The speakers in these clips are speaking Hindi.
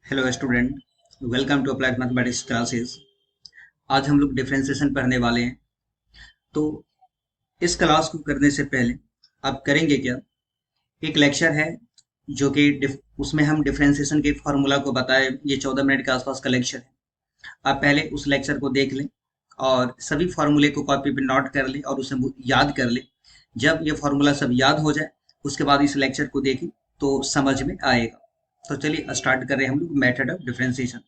Hello student, welcome to applied mathematics classes. आज हम लोग डिफरेंशिएशन पढ़ने वाले हैं। तो इस क्लास को करने से पहले आप करेंगे क्या, एक लेक्चर है जो कि उसमें हम डिफरेंशिएशन के फार्मूला को बताए। ये 14 मिनट के आसपास का लेक्चर है। आप पहले उस लेक्चर को देख लें और सभी फार्मूले को कॉपी पे नोट कर लें और उसे याद कर लें। जब ये फार्मूला सब याद हो जाए उसके बाद इस लेक्चर को देखें तो समझ में आएगा। तो चलिए स्टार्ट कर रहे हैं हम लोग method of differentiation.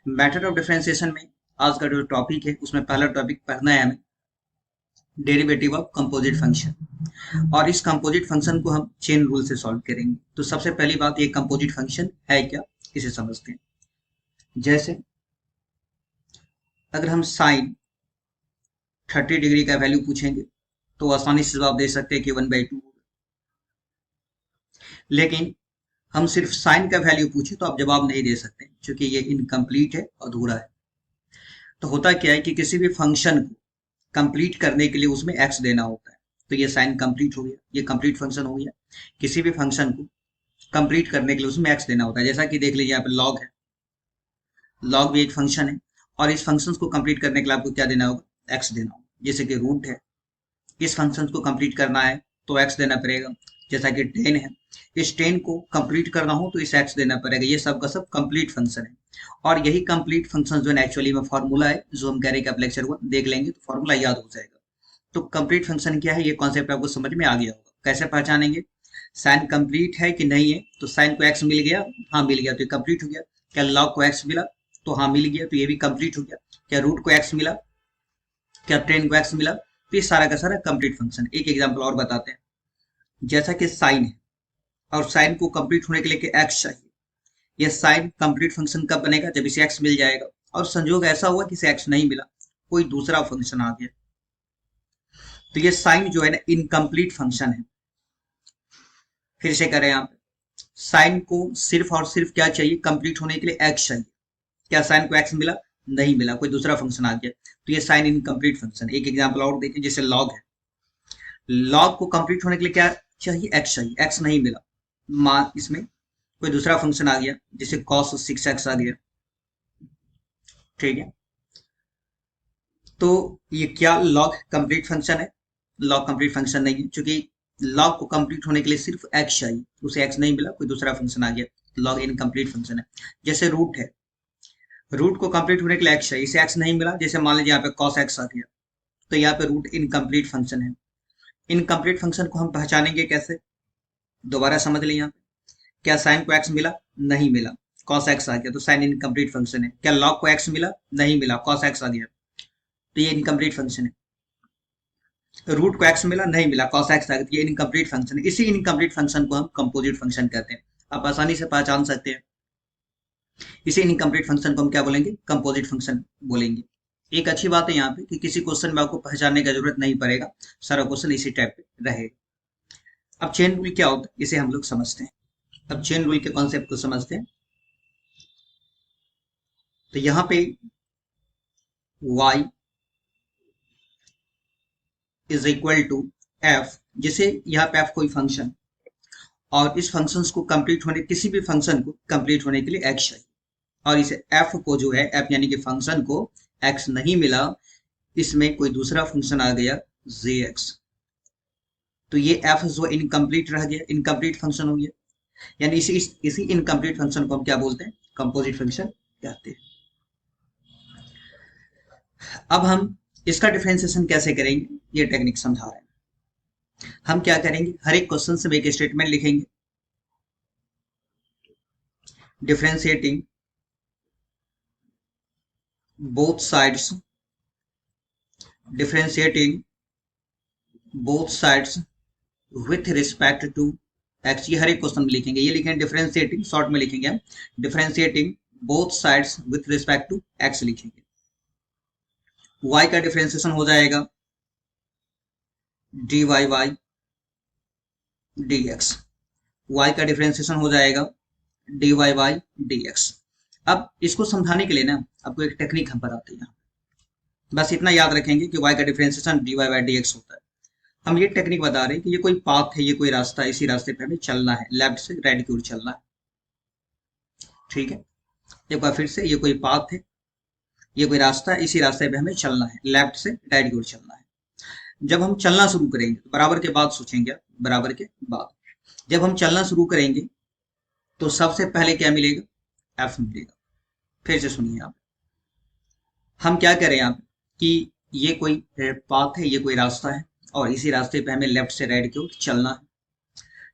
Method of differentiation में आज का जो टॉपिक है उसमें पहला टॉपिक पढ़ना है हमें डेरिवेटिव ऑफ कंपोजिट फंक्शन। और इस कंपोजिट फंक्शन को हम चेन रूल से सॉल्व करेंगे। तो सबसे पहली बात, ये कंपोजिट फंक्शन है क्या, इसे समझते हैं। जैसे अगर हम साइन 30 डिग्री का वैल्यू पूछेंगे तो आसानी से जवाब दे सकते हैं कि 1/2। लेकिन हम सिर्फ साइन का वैल्यू पूछे तो आप जवाब नहीं दे सकते, क्योंकि ये इनकम्प्लीट है, अधूरा है। तो होता क्या है कि किसी भी फंक्शन को कंप्लीट करने के लिए उसमें एक्स देना होता है। तो ये साइन कंप्लीट हो गया, ये कंप्लीट फंक्शन हो गया। किसी भी फंक्शन को कंप्लीट करने के लिए उसमें एक्स देना होता है। जैसा कि देख लीजिए यहाँ पे लॉग है, लॉग भी एक फंक्शन है और इस फंक्शन को कंप्लीट करने के लिए आपको क्या देना होगा, एक्स देना होगा। जैसे कि रूट है, इस फंक्शन को कंप्लीट करना है तो एक्स देना पड़ेगा। जैसा कि 10 है, इस 10 को कंप्लीट करना हो तो इस एक्स देना पड़ेगा। ये सब का सब कंप्लीट फंक्शन है। और यही कंप्लीट फंक्शन जो है एक्चुअली में फॉर्मूला है, जो हम कह रहे हैं कि आप लेक्चर को देख लेंगे तो फॉर्मूला याद हो जाएगा। तो कंप्लीट फंक्शन क्या है, ये कॉन्सेप्ट आपको समझ में आ गया होगा। कैसे पहचानेंगे, साइन कंप्लीट है कि नहीं है। तो साइन को एक्स मिल गया, हाँ मिल गया तो ये कंप्लीट हो गया। क्या लॉग को एक्स मिला, तो हाँ मिल गया तो ये भी कंप्लीट हो गया। क्या रूट को एक्स मिला, क्या 10 को एक्स मिला, तो ये सारा का सारा कंप्लीट फंक्शन। एक एग्जाम्पल और बताते हैं। जैसा कि साइन है और साइन को कंप्लीट होने के लिए एक्स चाहिए। ये साइन कंप्लीट फंक्शन कब बनेगा, जब इसे एक्स मिल जाएगा। और संजोग ऐसा हुआ कि इसे एक्स नहीं मिला, कोई दूसरा फंक्शन आ गया, तो ये साइन जो है ना इनकम्प्लीट फंक्शन है। फिर से करें यहाँ पे, साइन को सिर्फ और सिर्फ क्या चाहिए, कंप्लीट होने के लिए एक्स चाहिए। क्या साइन को एक्स मिला, नहीं मिला, कोई दूसरा फंक्शन आ गया, तो ये साइन इनकम्प्लीट फंक्शन। एक एग्जाम्पल और देखिए, जैसे लॉग है, लॉग को कंप्लीट होने के लिए क्या चाहिए, एक्स चाहिए, एक्स नहीं मिला, मान इसमें कोई दूसरा फंक्शन आ गया, जैसे cos 6x आ गया। ठीक है, तो ये क्या लॉग कंप्लीट फंक्शन है, लॉग कंप्लीट फंक्शन नहीं है, क्योंकि लॉग को कंप्लीट होने के लिए सिर्फ एक्स चाहिए, उसे एक्स नहीं मिला, कोई दूसरा फंक्शन आ गया, लॉग इनकम्प्लीट फंक्शन है। जैसे रूट है, रूट को कंप्लीट होने के लिए एक्स चाहिए, इसे एक्स नहीं मिला, जैसे मान लीजिए यहाँ पे cos x आ गया, तो यहाँ पे रूट इनकम्प्लीट फंक्शन है। इनकम्प्लीट फंक्शन को हम पहचानेंगे कैसे, दोबारा समझ लें। यहाँ पे क्या साइन को एक्स मिला, नहीं मिला, cos x आ गया, तो साइन इनकम्प्लीट फंक्शन है। क्या लॉग को एक्स मिला, नहीं मिला, cos x आ गया, तो ये इनकम्प्लीट फंक्शन है। रूट को एक्स मिला, नहीं मिला, cos x आ गया, तो ये इनकम्प्लीट फंक्शन है। इसी इनकम्प्लीट फंक्शन को हम कंपोजिट फंक्शन कहते हैं। आप आसानी से पहचान सकते हैं। इसी इनकम्प्लीट फंक्शन को हम क्या बोलेंगे, कंपोजिट फंक्शन बोलेंगे। एक अच्छी बात है यहाँ पे कि किसी क्वेश्चन में आपको पहचानने का जरूरत नहीं पड़ेगा, सारा क्वेश्चन इसी टाइप पे रहेगा। अब चेन रूल क्या होता है, इसे हम लोग समझते हैं। अब चेन रूल के कॉन्सेप्ट को समझते हैं। तो यहाँ पे y is equal to f, जैसे यहाँ पे एफ कोई फंक्शन, और इस फंक्शन को कंप्लीट होने, किसी भी फंक्शन को कंप्लीट होने के लिए एक्स चाहिए, और इसे एफ को जो है, एफ यानी कि फंक्शन को एक्स नहीं मिला, इसमें कोई दूसरा फंक्शन आ गया जे एक्स, तो ये एफ जो इनकम्प्लीट रह गया, इनकम्प्लीट फंक्शन हो गया। यानी इसी इनकम्प्लीट फंक्शन को हम क्या बोलते हैं, कंपोजिट फंक्शन कहते हैं। अब हम इसका डिफरेंशिएशन कैसे करेंगे, ये टेक्निक समझा रहे हैं। हम क्या करेंगे, हर एक क्वेश्चन से एक स्टेटमेंट लिखेंगे, differentiating both sides, differentiating both sides with respect to x. ये हर एक क्वेश्चन में लिखेंगे, ये लिखेंगे डिफरेंशिएटिंग, शॉर्ट में लिखेंगे हम differentiating both sides with respect to x लिखेंगे। y का डिफरेंशिएशन हो जाएगा dy बाई dx, y का डिफरेंशिएशन हो जाएगा dy बाई dx। अब इसको समझाने के लिए ना आपको एक टेक्निक हम बताते हैं। बस इतना याद रखेंगे कि y का डिफरेंशिएशन dy बाई dx होता है। हम ये टेक्निक बता रहे हैं कि ये कोई पाथ है, ये कोई रास्ता है, इसी रास्ते पे हमें चलना है, लेफ्ट से राइट की ओर चलना है। ठीक है, एक बार फिर से, ये कोई पाथ है, ये कोई रास्ता है, इसी रास्ते पे हमें चलना है, लेफ्ट से राइट की ओर चलना है। जब हम चलना शुरू करेंगे तो बराबर के बाद सोचेंगे, बराबर के बाद जब हम चलना शुरू करेंगे तो सबसे पहले क्या मिलेगा, एफ मिलेगा। फिर से सुनिए आप, हम क्या करें यहाँ पे कि ये कोई पाथ है, ये कोई रास्ता है, और इसी रास्ते पे हमें लेफ्ट से राइट की ओर चलना है।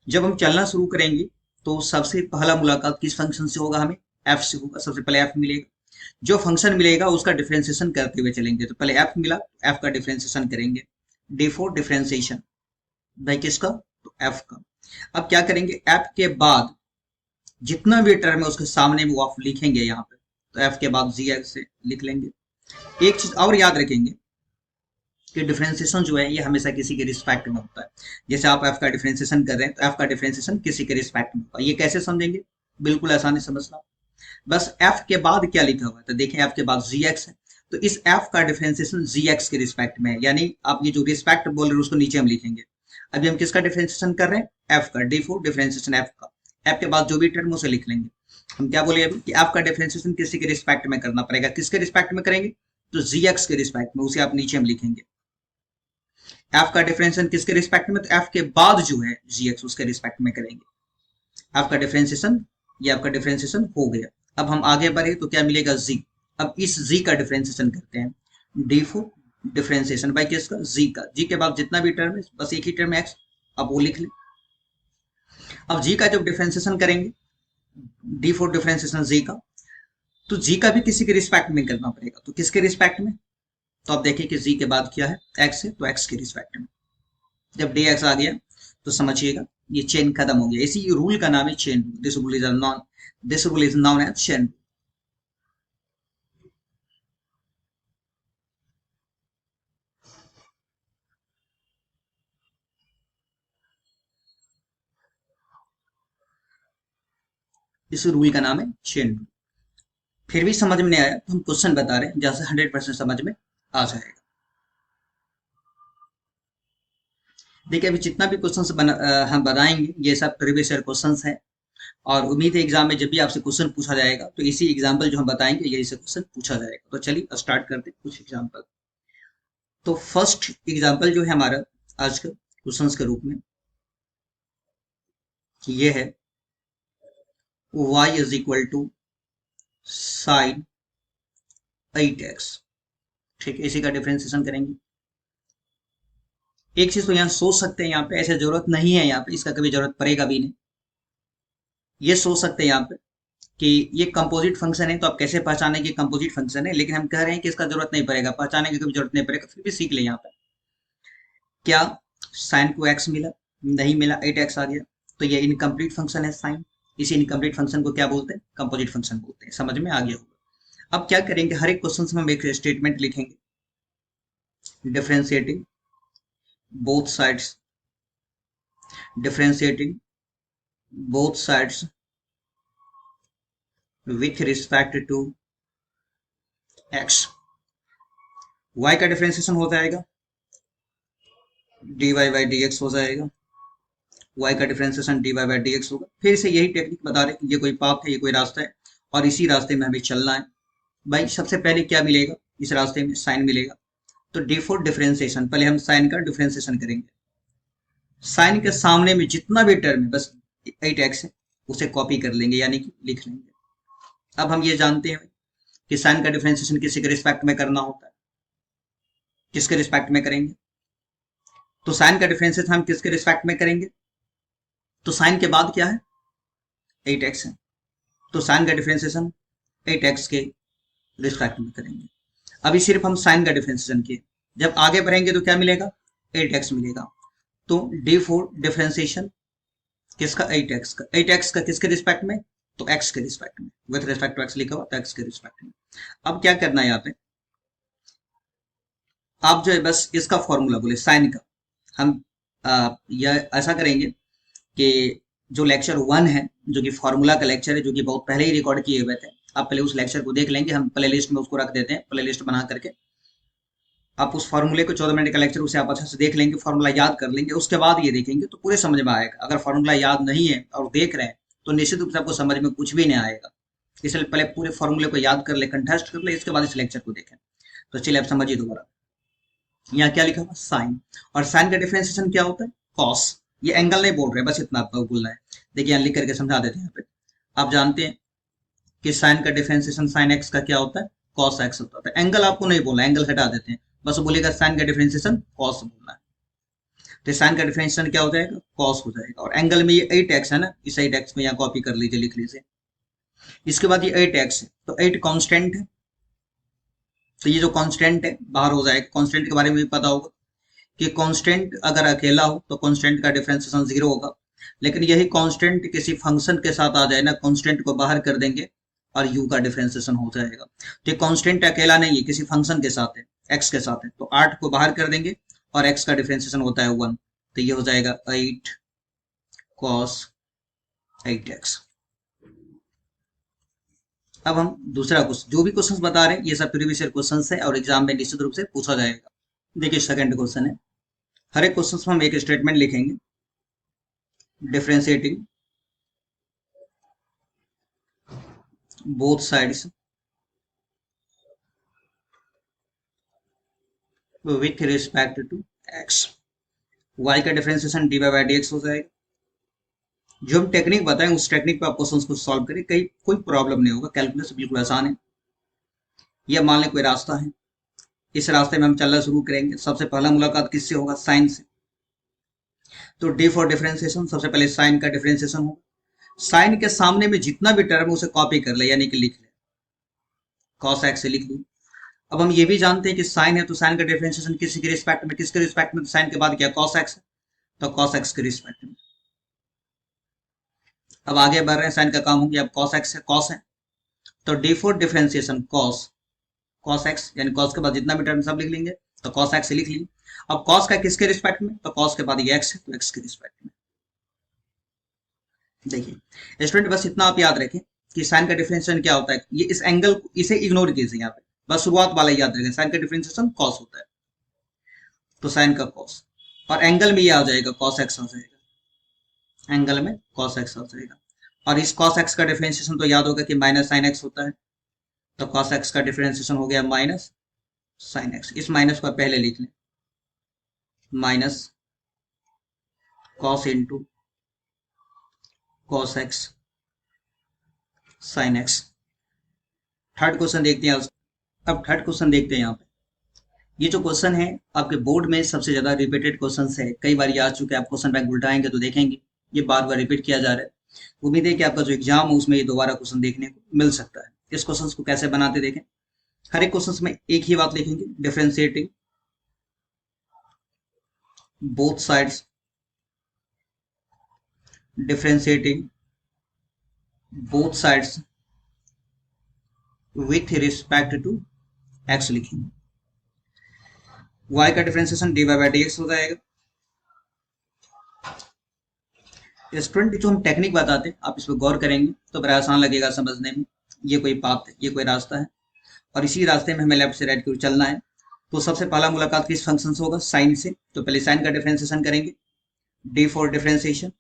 जब हम चलना शुरू करेंगे तो सबसे पहला मुलाकात किस फंक्शन से होगा, हमें एफ से होगा। सबसे पहले एफ मिलेगा, जो फंक्शन मिलेगा उसका डिफरेंशिएशन करते हुए चलेंगे। तो पहले एफ मिला, एफ का डिफरेंशिएशन करेंगे, डी फोर डिफरेंशिएशन भाई किसका, तो एफ का। अब क्या करेंगे, एफ के बाद जितना भी टर्म है उसके सामने वो आप लिखेंगे यहाँ पे, तो एफ के बाद जी एक्स से लिख लेंगे। एक चीज और याद रखेंगे कि डिफरेंशिएशन जो है ये हमेशा किसी के रिस्पेक्ट में होता है। जैसे आप एफ का डिफरेंशिएशन कर रहे हैं तो एफ का डिफरेंशिएशन किसी के रिस्पेक्ट में होता है। ये कैसे समझेंगे, बिल्कुल आसानी समझना। बस एफ के बाद क्या लिखा हुआ है, तो देखें एफ के बाद जी एक्स है, तो इस एफ का डिफरेंशिएशन जी एक्स के रिस्पेक्ट में है। यानी आप ये जो रिस्पेक्ट बोल रहे हैं उसको नीचे हम लिखेंगे। अभी हम किसका डिफरेंशिएशन कर रहे हैं, एफ का, डी फोर डिफरेंशिएशन एफ का। एफ के बाद जो भी टर्म उसे लिख लेंगे। हम क्या बोले अभी कि एफ का डिफरेंशिएशन किसी के रिस्पेक्ट में करना पड़ेगा। किसके रिस्पेक्ट में करेंगे, तो जी एक्स के रिस्पेक्ट में, उसे आप नीचे हम लिखेंगे। एफ का डिफरेंशिएशन किसके रिस्पेक्ट में, तो एफ के बाद जो है जी एक्स उसके रिस्पेक्ट में करेंगे। एफ का डिफरेंशिएशन, ये आपका डिफरेंशिएशन हो गया। अब हम आगे बढ़े तो क्या मिलेगा, जी। अब इस जी का डिफरेंशिएशन करते हैं, डी फोर डिफरेंशिएशन बाई किसका, जी का। जी के बाद जितना भी टर्म है बस एक ही टर्म है एक्स, अब वो लिख लें। अब जी का जब डिफरेंशिएशन करेंगे, डी फोर डिफरेंशिएशन जी का, तो जी का भी किसी के रिस्पेक्ट में करना पड़ेगा। तो किसके रिस्पेक्ट में, तो आप देखिए कि जी के बाद क्या है, एक्स है, तो एक्स के रिस्पेक्ट में। जब डी एक्स आ गया तो समझिएगा ये चेन खत्म हो गया। इसी रूल का नाम है chain rule. This rule is known as chain. इस रूल का नाम है चेन रूल। फिर भी समझ में नहीं आया तो हम क्वेश्चन बता रहे हैं जहां से 100% समझ में आ जाएगा। देखिए अभी जितना भी क्वेश्चन हम बनाएंगे ये सब प्रीवियस ईयर क्वेश्चन है, और उम्मीद है एग्जाम में जब भी आपसे क्वेश्चन पूछा जाएगा तो इसी एग्जाम्पल जो हम बताएंगे यही से क्वेश्चन पूछा जाएगा। तो चलिए स्टार्ट करते हैं कुछ एग्जाम्पल। तो फर्स्ट एग्जाम्पल जो है हमारा आज का क्वेश्चन के रूप में ये है y is equal to sine 8x। ठीक है, इसी का डिफरेंशिएशन करेंगे। एक चीज तो यहाँ सोच सकते हैं, यहाँ पे ऐसे जरूरत नहीं है, यहाँ पे इसका कभी जरूरत पड़ेगा भी नहीं। ये सोच सकते हैं यहाँ पे कि ये कंपोजिट फंक्शन है, तो आप कैसे पहचाने कि कंपोजिट फंक्शन है, लेकिन हम कह रहे हैं कि इसका जरूरत नहीं पड़ेगा, पहचाने की कभी जरूरत नहीं पड़ेगा। फिर भी सीख ले यहाँ पे क्या साइन को एक्स मिला, नहीं मिला, 8x आ गया, तो ये इनकम्प्लीट फंक्शन है साइन। इसी इनकम्प्लीट फंक्शन को क्या बोलते हैं, कंपोजिट फंक्शन बोलते हैं। समझ में आ गया होगा। अब क्या करेंगे, हर एक क्वेश्चन में हम एक स्टेटमेंट लिखेंगे, differentiating both sides, differentiating both sides with respect to x। y का डिफरेंशिएशन हो जाएगा, dy by dx हो जाएगा। y का डिफरेंशिएशन dy by dx होगा। फिर से यही टेक्निक बता रहे हैं, ये कोई पाथ है, ये कोई रास्ता है, और इसी रास्ते में हमें चलना है। भाई सबसे पहले क्या मिलेगा, इस रास्ते में साइन मिलेगा, तो डी फोर डिफरेंशिएशन, पहले हम साइन का डिफरेंशिएशन करेंगे। साइन के सामने में जितना भी टर्म है बस 8x है, उसे कॉपी कर लेंगे, यानी कि लिख लेंगे। अब हम ये जानते हैं कि साइन का डिफरेंशिएशन किसी के रिस्पेक्ट में करना होता है। किसके रिस्पेक्ट में करेंगे, तो साइन का डिफरेंशिएशन हम किसके रिस्पेक्ट में करेंगे, तो साइन के बाद क्या है, 8x है, तो साइन का डिफरेंशिएशन 8x के रिस्पेक्ट में करेंगे। अभी सिर्फ हम साइन का डिफरेंशिएशन किए, जब आगे बढ़ेंगे तो क्या मिलेगा, 8x मिलेगा। तो डी फोर डिफरेंशिएशन किसका, 8x का। 8x का किसके रिस्पेक्ट में, तो x के रिस्पेक्ट में, विथ रिस्पेक्ट टू x लिखा हुआ तो x के रिस्पेक्ट में। अब क्या करना है यहाँ पे, आप जो है बस इसका फॉर्मूला बोले साइन का। हम यह ऐसा करेंगे कि जो लेक्चर 1 है, जो कि फॉर्मूला का लेक्चर है, जो कि बहुत पहले ही रिकॉर्ड किए हुए थे, आप पहले उस लेक्चर को देख लेंगे। हम प्ले लिस्ट में उसको रख देते हैं, प्ले लिस्ट बना करके आप उस फॉर्मूले को 14 मिनट का लेक्चर उसे आप अच्छे से देख लेंगे, फॉर्मूला याद कर लेंगे, उसके बाद ये देखेंगे तो पूरे समझ में आएगा। अगर फॉर्मूला याद नहीं है और देख रहे हैं तो निश्चित रूप से आपको समझ में कुछ भी नहीं आएगा। इसलिए पहले पूरे फॉर्मूले को याद कर ले, कंटेस्ट कर ले, इसके बाद इस लेक्चर को देखें। तो चलिए आप समझिए दोबारा। यहाँ क्या लिखा हुआ, साइन, और साइन का डिफरेंशिएशन क्या होता है, कॉस। ये एंगल नहीं बोल रहे, बस इतना आपको बोलना है। देखिए यहाँ लिख करके समझा देते हैं। यहाँ पे आप जानते हैं कि साइन का डिफरेंशिएशन साइन एक्स का क्या होता है, कॉस एक्स होता है। एंगल आपको नहीं बोलना, एंगल हटा देते हैं, बस बोलेगा साइन का डिफरेंशिएशन कॉस बोलना है। तो साइन का डिफरेंशिएशन क्या हो जाएगा, कॉस हो जाएगा। और एंगल में ये 8x है ना, इस 8x को यहाँ कॉपी कर लीजिए, लिख लीजिए। इसके बाद ये 8x है, तो 8 कांस्टेंट है, तो ये जो कांस्टेंट है बाहर हो जाएगा। कांस्टेंट के बारे में भी पता होगा कि कांस्टेंट अगर अकेला हो तो कांस्टेंट का डिफरेंशिएशन 0 होगा, लेकिन यही कांस्टेंट किसी फंक्शन के साथ आ जाए ना, कांस्टेंट को बाहर कर देंगे और u का डिफरेंशिएशन हो जाएगा। तो ये कांस्टेंट अकेला नहीं है, किसी फंक्शन के साथ है, x के साथ है, तो 8 को बाहर कर देंगे और x का डिफरेंशिएशन होता है 1, तो ये हो जाएगा 8 cos 8x। अब हम दूसरा क्वेश्चन, जो भी क्वेश्चंस बता रहे हैं ये सब प्रीवियस ईयर क्वेश्चंस है और एग्जाम में निश्चित रूप से पूछा जाएगा। देखिए सेकंड क्वेश्चन है, हर एक क्वेश्चन में हम एक स्टेटमेंट लिखेंगे, differentiating both sides with respect to x। y का डिफरेंशिएशन dy बाई dx हो जाएगा। जो हम टेक्निक बताएं उस टेक्निक पे आप क्वेश्चंस को सॉल्व करें, कहीं कोई प्रॉब्लम नहीं होगा, कैलकुलस बिल्कुल आसान है। यह मान लें कोई रास्ता है, इस रास्ते में हम चलना शुरू करेंगे। सबसे पहला मुलाकात किससे होगा, साइन से। तो डी फॉर डिफरेंशिएशन, सबसे पहले साइन का डिफरेंशिएशन होगा। साइन के सामने में जितना भी टर्म है उसे कॉपी कर ले, यानी कि लिख ले, कॉस एक्स से लिख ली। अब हम ये भी जानते हैं कि साइन है तो साइन का डिफरेंशिएशन किसी के रिस्पेक्ट में, किसके रिस्पेक्ट में, तो साइन के बाद क्या, कॉस एक्स है, तो कॉस एक्स के रिस्पेक्ट में। अब आगे बढ़ रहे हैं, साइन का काम हो गया, अब कॉस एक्स है, कॉस है, तो D for differentiation cos, cos x, यानी कॉस के बाद जितना भी टर्म सब लिख लेंगे, तो कॉस एक्स से लिख ली। अब कॉस का किसके रिस्पेक्ट में, तो कॉस के बाद ये एक्स है, तो एक्स के रिस्पेक्ट में। देखिए स्टूडेंट बस इतना आप याद रखें कि साइन का डिफरेंशिएशन क्या होता है, ये इस एंगल को इसे इग्नोर कीजिए यहाँ पे, बस शुरुआत वाला याद रखें, साइन का डिफरेंशिएशन कॉस होता है, तो साइन का कॉस, और एंगल में ये आ जाएगा कॉस एक्स आ जाएगा, एंगल में कॉस एक्स आ जाएगा। और इस कॉस एक्स का डिफरेंशिएशन तो याद होगा कि माइनस साइन एक्स होता है, तो कॉस एक्स का डिफरेंशिएशन हो गया माइनस साइन एक्स। इस माइनस को पहले लिख लें, minus cos into cos x sine x. Third question देखते हैं। अब थर्ड क्वेश्चन देखते हैं। यहाँ पे ये जो क्वेश्चन है आपके बोर्ड में सबसे ज्यादा रिपीटेड क्वेश्चन है, कई बार ये आ चुके हैं, आप क्वेश्चन बैंक उल्टाएंगे तो देखेंगे ये बार बार रिपीट किया जा रहा है। उम्मीद है कि आपका जो एग्जाम है उसमें ये दोबारा क्वेश्चन देखने को मिल सकता है। इस क्वेश्चन को कैसे बनाते देखें। हर एक क्वेश्चन में एक ही बात लिखेंगे, differentiating both sides, differentiating both sides with respect to x लिखेंगे। y का डिफरेंशिएशन dy बाई dx हो जाएगा। स्टूडेंट जो हम टेक्निक बताते हैं आप इस पर गौर करेंगे तो बड़ा आसान लगेगा समझने में। ये कोई पाथ है, ये कोई रास्ता है, और इसी रास्ते में हमें लेफ्ट से राइट की ओर चलना है। तो सबसे पहला मुलाकात किस फंक्शन से होगा, साइन से। तो पहले साइन का डिफरेंशिएशन करेंगे, डी फॉर डिफरेंशिएशन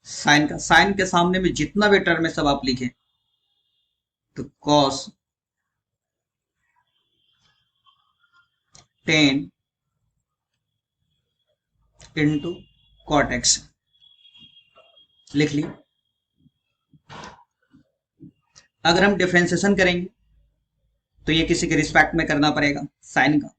साइन का, साइन के सामने में जितना भी टर्म है सब आप लिखें, तो कॉस 10 इंटू कॉट एक्स लिख ली। अगर हम डिफरेंशिएशन करेंगे तो ये किसी के रिस्पेक्ट में करना पड़ेगा, साइन का।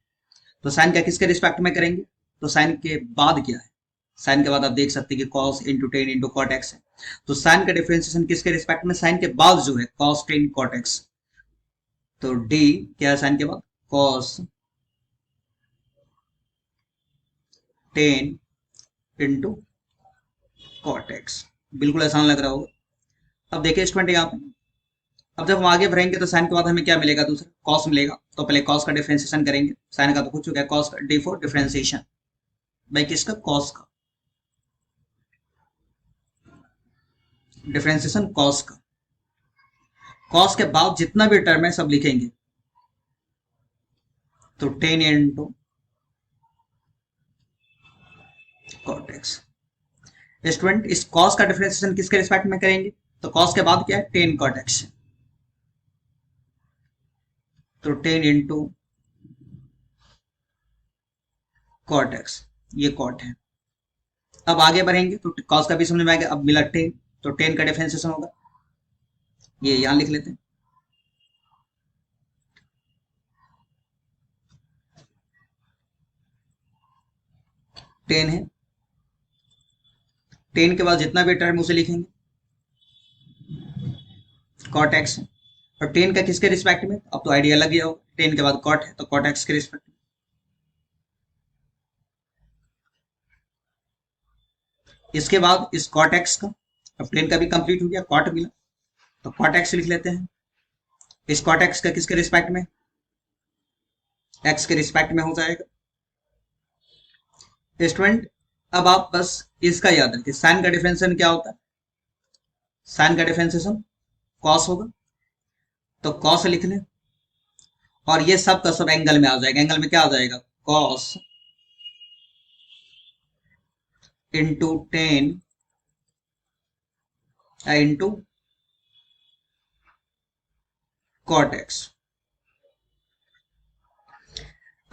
तो साइन का किसके रिस्पेक्ट में करेंगे, तो साइन के बाद क्या है, साइन के बाद आप देख सकते हैं कि cos into ten into cot x है। तो साइन का डिफरेंशिएशन किसके रिस्पेक्ट में, साइन के बाद जो है cos 10 कॉट एक्स। तो डी क्या है साइन के बाद, cos 10 इंटू कॉट एक्स। बिल्कुल आसान लग रहा होगा। अब देखिए स्टूडेंट यहाँ पे, अब जब हम आगे बढ़ेंगे तो साइन के बाद हमें क्या मिलेगा, दूसरा कॉस मिलेगा। तो पहले कॉस का डिफरेंशिएशन करेंगे, साइन का तो पूछ चुका है, कॉस का डी फॉर डिफरेंशिएशन भाई किसका, कॉस का, डिफरेंशिएशन कॉस का। कॉस के बाद जितना भी टर्म है सब लिखेंगे, तो 10 इंटू कॉट एक्स। स्टूडेंट इस कॉस का डिफरेंशिएशन किसके रिस्पेक्ट में करेंगे, तो कॉस के बाद क्या है, टेन कॉट एक्स, तो 10 इंटू कॉट एक्स, ये कॉट है। अब आगे बढ़ेंगे तो कॉस का भी समझ में आ गया। अब मिला 10, तो 10 का डिफरेंशिएशन होगा, ये यहां लिख लेते हैं, 10 है। 10 के बाद जितना भी टर्म उसे लिखेंगे, कॉट एक्स है। और 10 का किसके रिस्पेक्ट में, अब तो आइडिया लग गया होगा, 10 के बाद कॉट है तो कॉट एक्स के रिस्पेक्ट में। इसके बाद इस कॉट एक्स का, अब 10 का भी कंप्लीट हो गया, कॉट मिला तो कॉट एक्स लिख लेते हैं। इस कॉट एक्स का किसके रिस्पेक्ट में, एक्स के रिस्पेक्ट में हो जाएगा। स्टूडेंट अब आप बस इसका याद रखिए, साइन का डिफरेंशिएशन क्या होता है, साइन का डिफरेंशिएशन कॉस होगा, तो कॉस लिख लें, और ये सब का सब एंगल में आ जाएगा। एंगल में क्या आ जाएगा, cos into 10 into cot x.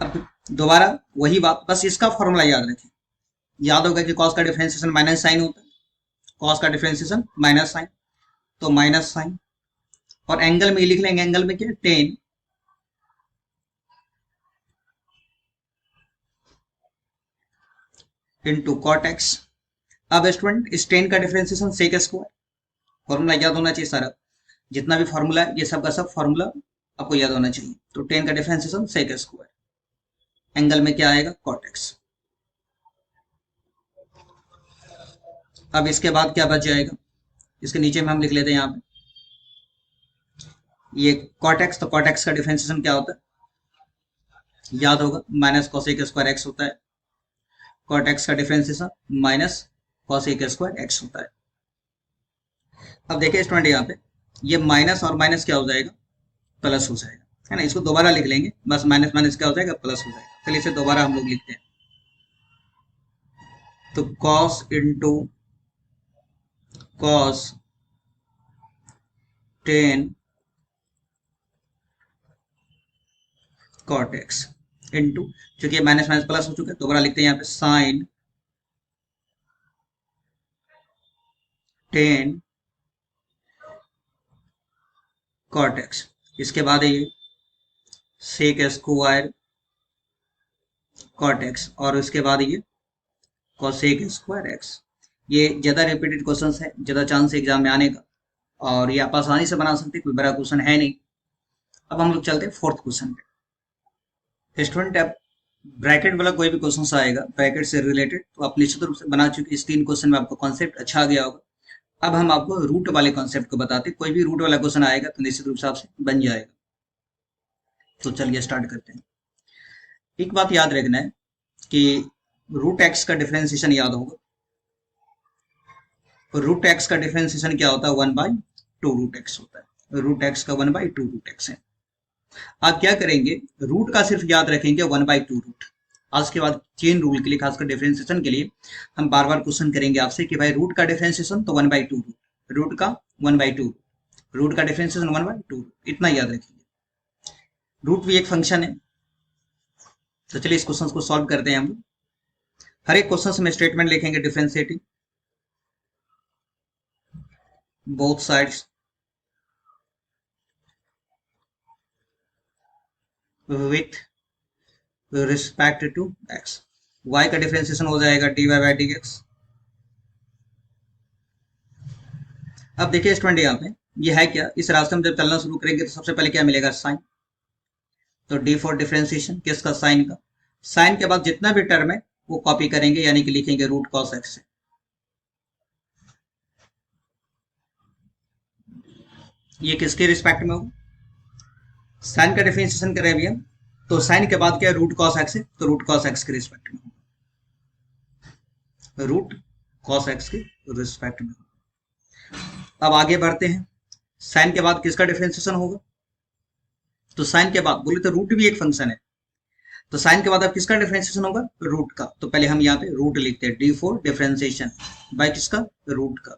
अब दोबारा वही बात, बस इसका फॉर्मूला याद रखें। याद होगा कि कॉस का डिफरेंशिएशन माइनस साइन होता है, कॉस का डिफरेंशिएशन माइनस साइन, तो माइनस साइन, और एंगल में लिख लेंगे, एंगल में क्या, 10 इंटू कॉट एक्स। अब स्टूडेंट इस 10 का डिफरेंशिएशन सेक स्क्वायर, फॉर्मूला याद होना चाहिए सारा, जितना भी फॉर्मूला है ये सब का सब फॉर्मूला आपको याद होना चाहिए। तो 10 का डिफरेंशिएशन सेक स्क्वायर, एंगल में क्या आएगा, कॉट एक्स। अब इसके बाद क्या बच जाएगा, इसके नीचे में हम लिख लेते हैं यहाँ पे ये कॉट एक्स, तो कॉट एक्स का डिफरेंशिएशन क्या होता है, याद होगा, माइनस कॉसेक स्क्वायर एक्स होता है। कॉट एक्स का differentiation minus cosec square x होता है। अब देखिए स्टूडेंट यहाँ पे ये माइनस और माइनस क्या हो जाएगा, प्लस हो जाएगा, है ना। इसको दोबारा लिख लेंगे, बस माइनस माइनस क्या हो जाएगा, प्लस हो जाएगा। चलिए इसे दोबारा हम लोग लिखते हैं, तो cos into cos 10 cot x into, चूंकि माइनस माइनस प्लस हो चुका है दोबारा लिखते हैं यहाँ पे, साइन 10 कॉट एक्स। इसके बाद ये सेक स्क्वायर कॉट एक्स, और उसके बाद ये कॉसेक स्क्वायर एक्स। ये ज्यादा रिपीटेड क्वेश्चंस है, ज्यादा चांस है एग्जाम में आने का, और ये आप आसानी से बना सकते हैं, कोई बड़ा क्वेश्चन है नहीं। अब हम लोग चलते हैं फोर्थ क्वेश्चन पे। स्टूडेंट अब ब्रैकेट वाला कोई भी क्वेश्चन आएगा ब्रैकेट से रिलेटेड तो आप निश्चित रूप से बना चुके, इस 3 क्वेश्चन में आपको कॉन्सेप्ट अच्छा आ गया होगा। अब हम आपको रूट वाले कॉन्सेप्ट को बताते हैं, कोई भी रूट वाला क्वेश्चन आएगा तो निश्चित रूप से आपसे बन जाएगा। तो चलिए स्टार्ट करते हैं। एक बात याद रखना है कि रूट एक्स का डिफरेंशिएशन याद होगा, रूट एक्स का डिफरेंशिएशन क्या होता है, 1/2 रूट एक्स होता है। रूट एक्स का 1/2 रूट एक्स है। आप क्या करेंगे, रूट का सिर्फ याद रखेंगे 1/2 रूट। आज के बाद चेन रूल के लिए, खासकर डिफरेंशिएशन के लिए हम बार बार क्वेश्चन करेंगे आपसे कि भाई रूट का डिफरेंशिएशन तो 1/2 रूट, रूट का 1/2, रूट का डिफरेंशिएशन 1/2, इतना याद रखेंगे। रूट भी एक फंक्शन है। तो चलिए इस क्वेश्चन को सॉल्व करते हैं हम लोग। हर एक क्वेश्चन में स्टेटमेंट लिखेंगे differentiating both sides with respect to x. y का डिफरेंशिएशन हो जाएगा dy/dx। अब देखिए स्टूडेंट यहाँ पे ये है क्या, इस रास्ते में जब चलना शुरू करेंगे तो सबसे पहले क्या मिलेगा, साइन। तो डी फॉर डिफरेंशिएशन किसका, साइन का। साइन के बाद जितना भी टर्म है वो कॉपी करेंगे, यानी कि लिखेंगे रूट कॉस एक्स से। ये किसके रिस्पेक्ट में होगा, साइन का डिफरेंशिएशन करें अभी हम, तो साइन के बाद क्या, रूट कॉस एक्स है, तो रूट कॉस एक्स के रिस्पेक्ट में होगा, रूट कॉस एक्स के रिस्पेक्ट में। अब आगे बढ़ते हैं, साइन के बाद किसका डिफरेंशिएशन होगा, तो साइन के बाद बोले तो रूट भी एक फंक्शन है, तो साइन के बाद अब किसका डिफरेंशिएशन होगा, रूट का। तो पहले हम यहाँ पे रूट लिखते हैं, डी फॉर डिफरेंशिएशन बाय किसका, रूट का।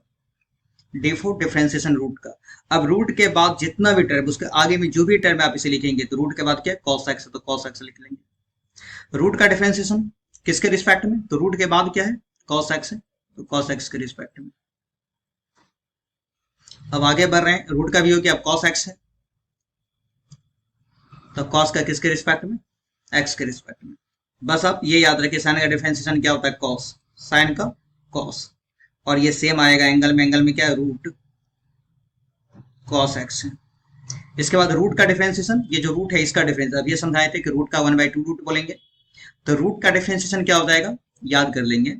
डी फोर डिफरेंशिएशन रूट का। अब रूट के बाद जितना भी टर्म, उसके आगे में जो भी टर्म है आप इसे लिखेंगे, तो रूट के बाद क्या है, कॉस एक्स, तो कॉस एक्स लिख लेंगे। रूट का डिफरेंशिएशन किसके रिस्पेक्ट में, तो रूट के बाद क्या है, कॉस एक्स है, तो कॉस एक्स के रिस्पेक्ट में। अब आगे बढ़ रहे हैं, रूट का भी हो गया, अब कॉस एक्स है, तो कॉस का किसके रिस्पेक्ट में, एक्स के रिस्पेक्ट में। बस आप ये याद रखिए साइन का डिफरेंशिएशन क्या होता है, कॉस, साइन का कॉस, और ये सेम आएगा एंगल में, एंगल में क्या है, रूट कॉस एक्स है। इसके बाद रूट का डिफरेंशिएशन, ये जो रूट है इसका डिफरेंस, अब ये समझाए थे कि रूट का 1/2 रूट बोलेंगे, तो रूट का डिफरेंशिएशन क्या हो जाएगा, याद कर लेंगे,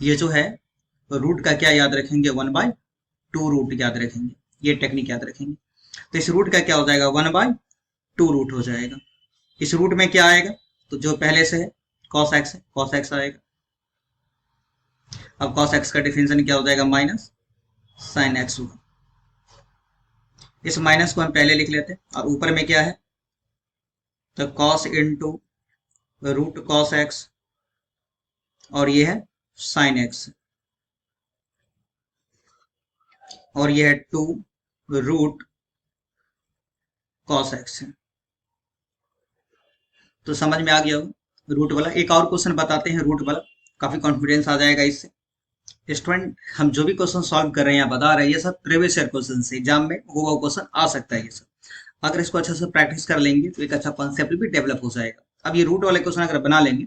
ये जो है रूट का क्या याद रखेंगे, 1/2 रूट याद रखेंगे, ये टेक्निक याद रखेंगे। तो इस रूट का क्या हो जाएगा, 1/2 रूट हो जाएगा। इस रूट में क्या आएगा, तो जो पहले से है कॉस एक्स है, कॉस एक्स आएगा। अब कॉस एक्स का डिफरेंशिएशन क्या हो जाएगा, माइनस साइन एक्स होगा। इस माइनस को हम पहले लिख लेते हैं, और ऊपर में क्या है, तो cos into root cos x, और ये है साइन एक्स, और ये है 2 रूट कॉस एक्स है। तो समझ में आ गया हो रूट वाला। एक और क्वेश्चन बताते हैं रूट वाला, काफी कॉन्फिडेंस आ जाएगा इससे। स्टूडेंट, हम जो भी क्वेश्चन सॉल्व कर रहे हैं या बता रहे हैं, ये सब प्रीवियस ईयर क्वेश्चन से एग्जाम में हुआ क्वेश्चन आ सकता है ये सब। अगर इसको अच्छे से प्रैक्टिस कर लेंगे तो एक अच्छा कॉन्सेप्ट भी डेवलप हो जाएगा। अब ये रूट वाले क्वेश्चन अगर बना लेंगे,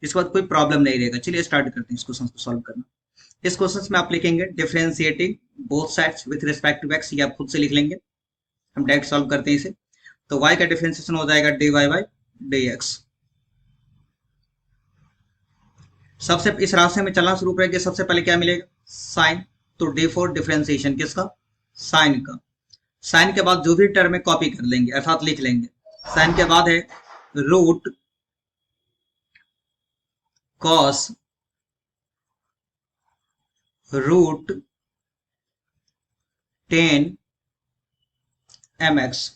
इसके बाद कोई प्रॉब्लम नहीं रहेगा। चलिए स्टार्ट करते हैं इस क्वेश्चन को सॉल्व करना। इस क्वेश्चन में आप लिखेंगे differentiating both sides with respect to x, ये आप खुद से लिख लेंगे। हम डायरेक्ट सॉल्व करते हैं इसे। तो y का डिफरेंशिएशन हो जाएगा dy बाई dx। सबसे इस रास्ते में चलना शुरू करेंगे, सबसे पहले क्या मिलेगा, साइन। तो डी फोर डिफरेंशिएशन किसका, साइन का। साइन के बाद जो भी टर्म है कॉपी कर लेंगे, अर्थात लिख लेंगे। साइन के बाद है root cos root ten mx।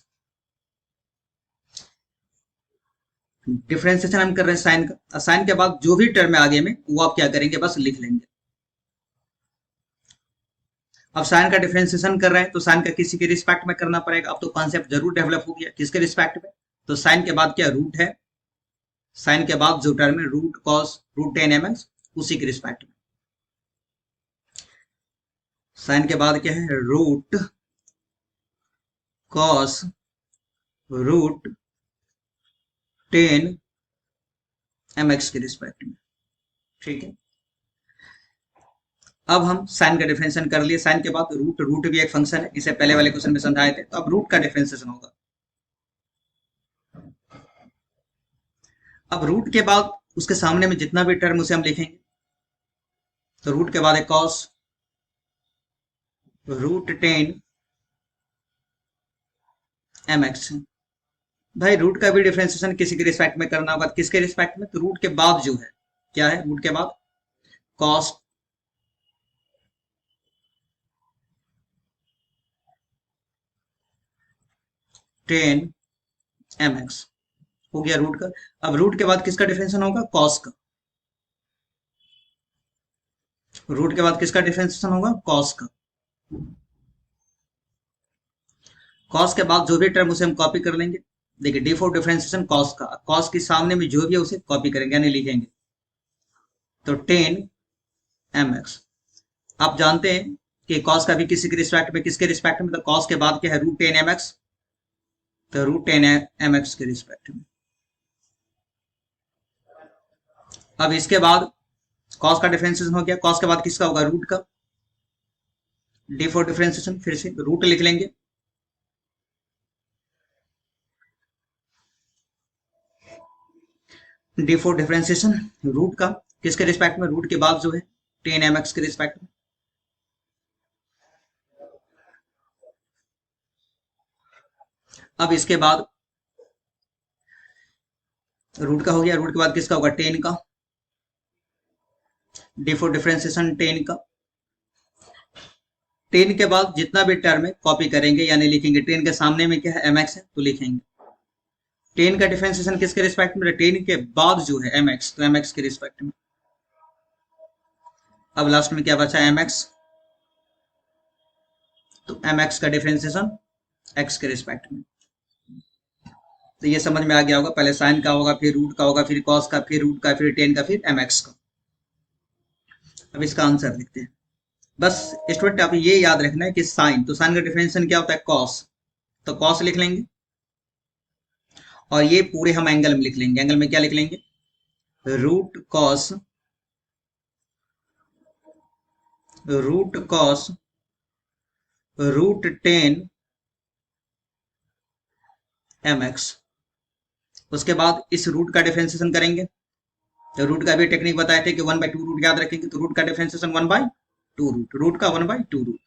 Differentiation हम कर रहे हैं साइन का। साइन के बाद जो भी टर्म है आगे में वो आप क्या करेंगे, बस लिख लेंगे। अब साइन का डिफरेंशिएशन कर रहे हैं तो साइन का किसी के रिस्पेक्ट में करना पड़ेगा। अब तो कॉन्सेप्ट जरूर डेवलप हो गया, किसके रिस्पेक्ट में, तो साइन के बाद क्या रूट है, साइन के बाद जो टर्म है root cos root ten mx, उसी के रिस्पेक्ट में। साइन के बाद क्या है, root cos root ten mx के रिस्पेक्ट में। ठीक है, अब हम साइन का डिफरेंशिएशन कर लिए। साइन के बाद रूट, रूट भी एक फंक्शन है, इसे पहले वाले क्वेश्चन में समझाए थे। तो अब रूट का डिफरेंशिएशन होगा। अब रूट के बाद उसके सामने में जितना भी टर्म उसे हम लिखेंगे। तो रूट के बाद है कॉस रूट टेन mx। भाई रूट का भी डिफरेंशिएशन किसी के रिस्पेक्ट में करना होगा, किसके रिस्पेक्ट में, तो रूट के बाद जो है क्या है, रूट के बाद कॉस टेन mx हो गया रूट का। अब रूट के बाद किसका डिफरेंशिएशन होगा, कॉस का। रूट के बाद किसका डिफरेंशिएशन होगा, कॉस का। कॉस के बाद जो भी टर्म उसे हम कॉपी कर लेंगे। देखिए डी फोर डिफरेंशिएशन कॉस का, कॉस के सामने में जो भी है उसे कॉपी करेंगे यानी लिखेंगे। तो टेन mx। आप जानते हैं कि कॉस का भी किसी के रिस्पेक्ट में, किसके रिस्पेक्ट में, तो कॉस के बाद क्या है, रूट टेन mx, तो रूट टेन mx के रिस्पेक्ट में। अब इसके बाद कॉस का डिफरेंशिएशन हो गया, कॉस के बाद किसका होगा, रूट का। डी फोर डिफरेंशिएशन फिर से रूट लिख लेंगे। डी फोर डिफरेंशिएशन रूट का किसके रिस्पेक्ट में, रूट के बाद जो है टेन mx के रिस्पेक्ट में। अब इसके बाद रूट का हो गया, रूट के बाद किसका होगा, टेन का। डी फोर डिफरेंशिएशन टेन का। टेन के बाद जितना भी टर्म है कॉपी करेंगे यानी लिखेंगे। टेन के सामने में क्या है, mx है, तो लिखेंगे। टेन का डिफरेंशिएशन किसके रिस्पेक्ट में, टेन के बाद जो है mx, तो mx के रिस्पेक्ट में। अब लास्ट में क्या बचा, mx तो एम एक्स का डिफरेंशिएशन एक्स के रिस्पेक्ट में। तो ये समझ में आ गया होगा, पहले साइन का होगा, फिर रूट का होगा, फिर कॉस का, फिर रूट का, फिर टेन का, फिर एम एक्स का। अब इसका आंसर लिखते हैं। बस स्टूडेंट आप ये याद रखना है कि साइन, तो साइन का डिफरेंशिएशन क्या होता है, कॉस, तो कॉस लिख लेंगे। और ये पूरे हम एंगल में लिख लेंगे, एंगल में क्या लिख लेंगे, root cos, root cos root ten m x. उसके बाद इस रूट का डिफरेंशिएशन करेंगे, तो रूट का भी टेक्निक बताए थे कि 1/2 रूट याद रखेंगे, तो रूट का डिफरेंशिएशन 1/2 रूट, रूट का 1/2 रूट।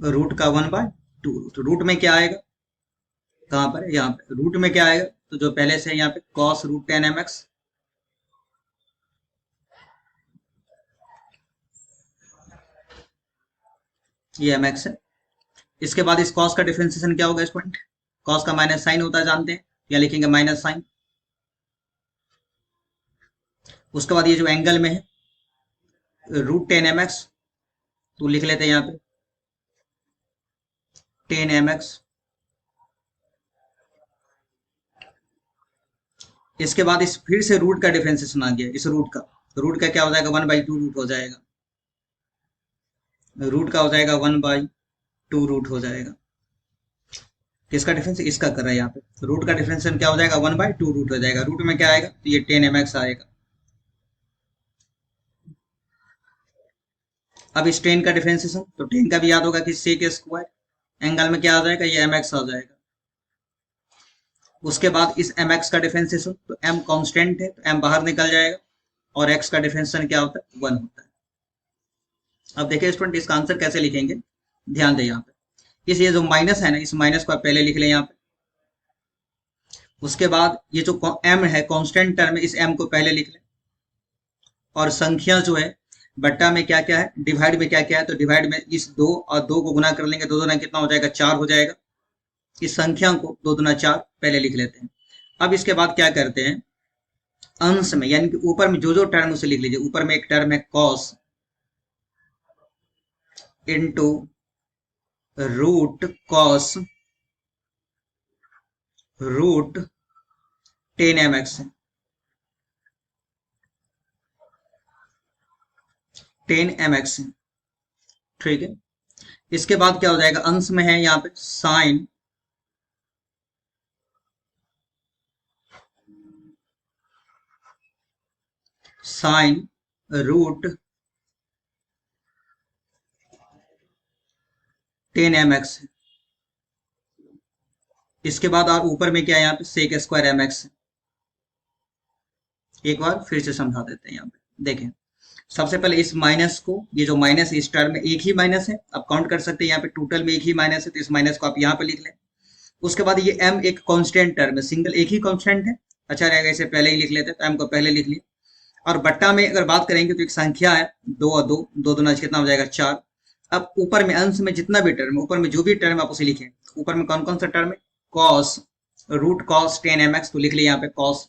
रूट का 1/2 रूट, रूट में क्या आएगा, कहां पर है, यहाँ पे रूट में क्या आएगा, तो जो पहले से है यहाँ पे कॉस रूट 10 एम एक्स, ये एम एक्स है। इसके बाद इस कॉस का डिफरेंशिएशन क्या होगा स्टूडेंट, कॉस का माइनस साइन होता है जानते हैं, या लिखेंगे माइनस साइन। उसके बाद ये जो एंगल में है रूट 10 एम एक्स, तो लिख लेते हैं यहाँ पे 10 एम एक्स। इसके बाद इस फिर से रूट का डिफरेंशिएशन आ गया, इस रूट का, तो रूट का क्या हो जाएगा, 1/2 रूट हो जाएगा, रूट का हो जाएगा 1/2 रूट हो जाएगा। किसका डिफरेंस, इसका कर रहा है यहाँ पे, रूट का डिफरेंशिएशन क्या हो जाएगा, 1/2 रूट हो जाएगा। रूट में क्या आएगा, तो ये 10 एम एक्स आएगा। अब इस 10 का डिफरेंशिएशन, तो 10 का भी याद होगा कि सेक स्क्वायर, एंगल में क्या आ जाएगा, ये एम एक्स आ जाएगा। उसके बाद इस एम एक्स का डिफरेंशिएशन, तो एम कांस्टेंट है तो एम बाहर निकल जाएगा, और एक्स का डिफरेंशिएशन क्या होता है, 1 होता है। अब देखिए स्टूडेंट इसका आंसर कैसे लिखेंगे, ध्यान दें यहाँ पे, इस ये जो माइनस है ना, इस माइनस को आप पहले लिख लें यहाँ पे। उसके बाद ये जो एम है कांस्टेंट टर्म है, इस एम को पहले लिख लें। और संख्या जो है बट्टा में क्या क्या है, डिवाइड में क्या क्या है, तो डिवाइड में इस 2 और 2 को गुना कर लेंगे, 2 दूना कितना हो जाएगा, 4 हो जाएगा। इस संख्या को 2 दूना 4 पहले लिख लेते हैं। अब इसके बाद क्या करते हैं, अंश में यानी कि ऊपर में जो जो टर्म उसे लिख लीजिए। ऊपर में एक टर्म है cos into root cos root 10 m x, 10 m x, ठीक है। इसके बाद क्या हो जाएगा, अंश में है यहाँ पे sine sine root 10 m x. इसके बाद और ऊपर में क्या है यहाँ पे, सेक स्क्वायर एम एक्स। एक बार फिर से समझा देते हैं यहाँ पे, देखें सबसे पहले इस माइनस को, ये जो माइनस है इस टर्म में एक ही माइनस है, आप काउंट कर सकते हैं यहाँ पे टोटल में एक ही माइनस है, तो इस माइनस को आप यहाँ पे लिख लें। उसके बाद ये m एक कांस्टेंट टर्म है, सिंगल एक ही कांस्टेंट है, अच्छा रहेगा इसे पहले ही लिख लेते हैं, तो m को पहले लिख लिया। और बट्टा में अगर बात करेंगे तो एक संख्या है 2 और 2, 2 दूना कितना हो जाएगा 4। अब ऊपर में अंश में जितना भी टर्म है, ऊपर में जो भी टर्म आप उसे लिखें, ऊपर में कौन कौन सा टर्म है, cos root cos 10 m x, तो लिख लिया यहाँ पे कॉस।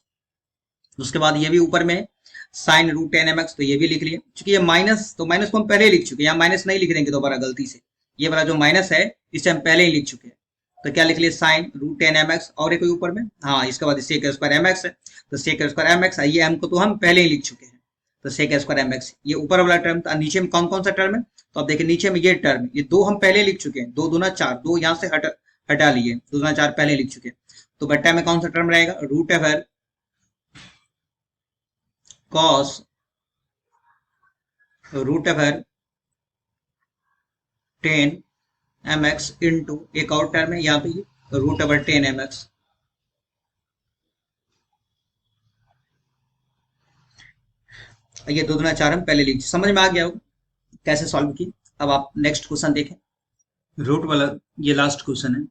उसके बाद ये भी ऊपर में साइन रूट 10 एम एक्स, तो ये भी लिख लिया। क्योंकि ये माइनस, तो माइनस को हम पहले ही लिख चुके हैं, यहाँ माइनस नहीं लिख देंगे दोबारा गलती से, ये वाला जो माइनस है इसे हम पहले ही लिख चुके हैं। तो क्या लिख लिया, साइन रूट 10 एम एक्स, और एक कोई ऊपर में, हाँ इसके बाद सेक स्क्वायर एम एक्स है, तो सेक स्क्वायर एम एक्स, ये एम को तो हम पहले ही लिख चुके हैं, तो सेक स्क्वायर एम एक्स ये ऊपर वाला टर्म था। नीचे में कौन कौन सा टर्म है, तो आप देखिए नीचे में ये टर्म, ये 2 हम पहले लिख चुके हैं, 2 दूना 4, 2 यहाँ से हटा लिए, 2 दूना 4 पहले लिख चुके हैं। तो बट्टा में कौन सा टर्म रहेगा, root ever cos root ever 10 m x into एक और टर्म है यहाँ पे रूट एवर 10 एम एक्स। ये 2 दूना 4 हम पहले लिख, समझ में आ गया होगा कैसे सॉल्व की। अब आप नेक्स्ट क्वेश्चन देखें, रूट वाला ये लास्ट क्वेश्चन है।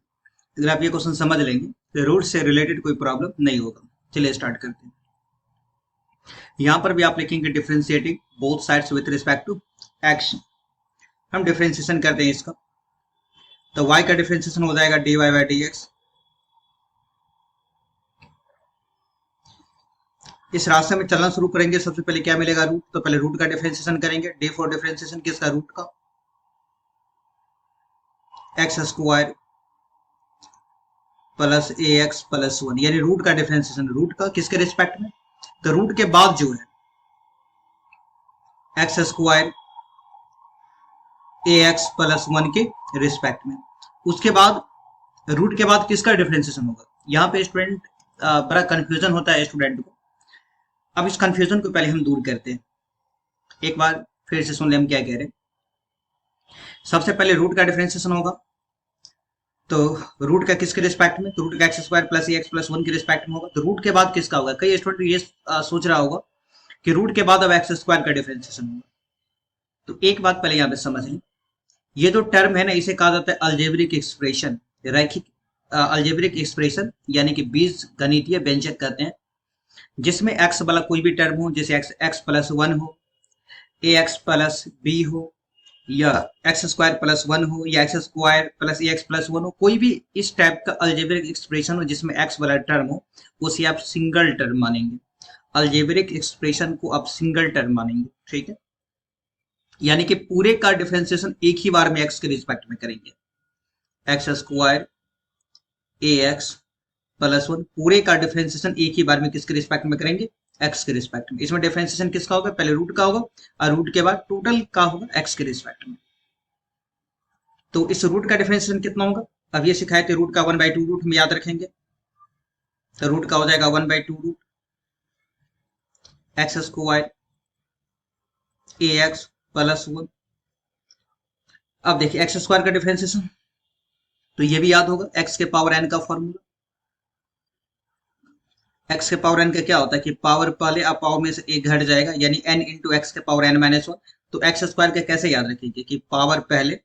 अगर आप ये क्वेश्चन समझ लेंगे तो रूट से रिलेटेड कोई प्रॉब्लम नहीं होगा। चलिए स्टार्ट करते हैं। यहाँ पर भी आप लिखेंगे differentiating both sides with respect to x. हम डिफरेंशिएशन करते हैं इसका, तो y का डिफरेंशिएशन हो जाएगा dy बाई डी एक्स इस रास्ते में चलना शुरू करेंगे, सबसे पहले क्या मिलेगा? रूट। तो पहले रूट का डिफरेंशिएशन करेंगे। डी फॉर डिफरेंशिएशन किसका? रूट का। X square plus a x plus one, यानी रूट का डिफरेंशिएशन रूट का किसके रिस्पेक्ट में? तो रूट के बाद जो है एक्स स्क्वायर ए एक्स प्लस वन के रिस्पेक्ट में। उसके बाद रूट के बाद किसका डिफरेंशिएशन होगा? यहाँ पे स्टूडेंट बड़ा कंफ्यूजन होता है स्टूडेंट को। अब इस कंफ्यूजन को पहले हम दूर करते हैं। एक बार फिर से सुन ले हम क्या कह रहे हैं। सबसे पहले रूट का डिफरेंशिएशन होगा, तो रूट का किसके रिस्पेक्ट में? तो रूट का x square plus a x plus one के रिस्पेक्ट में होगा। तो रूट के बाद किसका होगा? कई स्टूडेंट ये सोच रहा होगा कि रूट के बाद अब एक्स स्क्वायर का डिफरेंशिएशन होगा। तो एक बात पहले यहाँ पे समझ लें, ये जो टर्म है ना, इसे कहा जाता है अलजेब्रिक एक्सप्रेशन, रैखिक अलजेब्रिक एक्सप्रेशन, यानी कि बीज गणितीय व्यंजक कहते हैं, जिसमें एक्स वाला कोई भी टर्म हो, जैसे एक्स एक्स प्लस वन हो, ए एक्स प्लस बी हो, या एक्स स्क्वायर प्लस वन हो, या x square plus a x plus one हो, कोई भी इस टाइप का अलजेब्रिक एक्सप्रेशन हो जिसमें एक्स वाला टर्म हो, उसे आप सिंगल टर्म मानेंगे। अलजेब्रिक एक्सप्रेशन को आप सिंगल टर्म मानेंगे, ठीक है? यानी कि पूरे का डिफरेंशिएशन एक ही बार में एक्स के रिस्पेक्ट में करेंगे। एक्स स्क्वायर ए एक्स प्लस वन, पूरे का डिफरेंशिएशन एक ही बार में किसके रिस्पेक्ट में करेंगे? एक्स के रिस्पेक्ट में। इसमें डिफरेंशिएशन किसका होगा? पहले रूट का होगा, और रूट के बाद टोटल का होगा एक्स के रिस्पेक्ट में। तो इस रूट का डिफरेंशिएशन कितना होगा? अब ये सिखाए थे रूट का 1/2 रूट में, याद रखेंगे। तो रूट का हो जाएगा 1/2 रूट एक्स स्क्वायर ए एक्स प्लस वन। अब देखिए एक्स स्क्वायर का डिफरेंशिएशन, तो ये भी याद होगा, एक्स के पावर एन का फॉर्मूला। एक्स के पावर एन का क्या होता है कि पावर पहले आप पावर में से एक घट जाएगा, यानी एन इंटू एक्स के पावर एन माइनस वन। तो एक्स स्क्वायर का कैसे याद रखेंगे कि पावर पहले,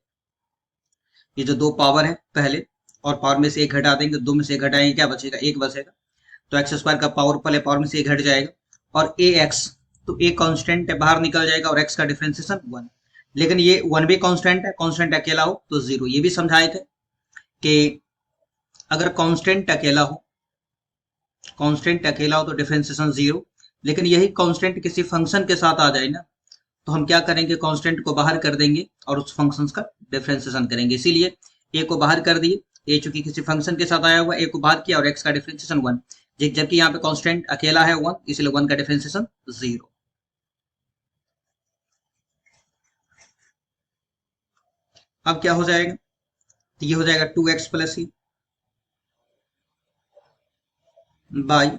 ये जो दो पावर है पहले, और पावर में से एक घटा देंगे, दो में से एक घटाएंगे, क्या बचेगा? एक बचेगा। तो एक्स स्क्वायर का पावर पहले पावर में से एक घट जाएगा, और ए एक्स, तो ए कांस्टेंट है, बाहर निकल जाएगा, और एक्स का डिफरेंशिएशन वन। लेकिन ये वन भी कांस्टेंट है, कांस्टेंट अकेला हो तो जीरो। ये भी समझाए थे कि अगर कांस्टेंट अकेला हो, कांस्टेंट अकेला हो तो डिफरेंशिएशन जीरो। लेकिन यही कांस्टेंट किसी फंक्शन के साथ आ जाए ना, तो हम क्या करेंगे? कांस्टेंट को बाहर कर देंगे और उस फंक्शन का डिफरेंशिएशन करेंगे। इसीलिए ए को बाहर कर दिए, ए चूंकि किसी फंक्शन के साथ आया हुआ, ए को बाहर किया, और एक्स का डिफरेंशिएशन वन। जबकि यहाँ पे कांस्टेंट अकेला है वन, इसलिए वन का डिफरेंशिएशन जीरो। अब क्या हो जाएगा? तो ये हो जाएगा 2x plus e by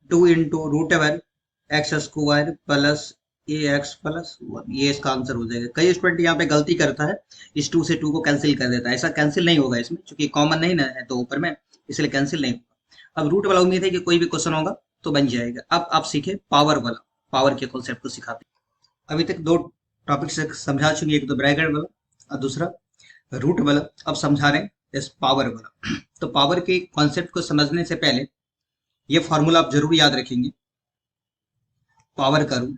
2 into root over x square plus a x plus one. ये इसका आंसर हो जाएगा। कई स्टूडेंट यहाँ पे गलती करता है, इस 2 से 2 को कैंसिल कर देता है। ऐसा कैंसिल नहीं होगा इसमें, क्योंकि कॉमन नहीं ना है तो ऊपर में, इसलिए कैंसिल नहीं होगा। अब रूट वाला उम्मीद है कि कोई भी क्वेश्चन होगा तो बन जाएगा। अब आप सीखे पावर वाला, पावर के कॉन्सेप्ट को सिखाते हैं। अभी तक दो टॉपिक से समझा चुके, एक तो ब्रैकेट वाला और दूसरा रूट वाला। अब समझा रहे हैं इस पावर वाला। तो पावर के कॉन्सेप्ट को समझने से पहले ये फॉर्मूला आप जरूर याद रखेंगे। पावर का रूट,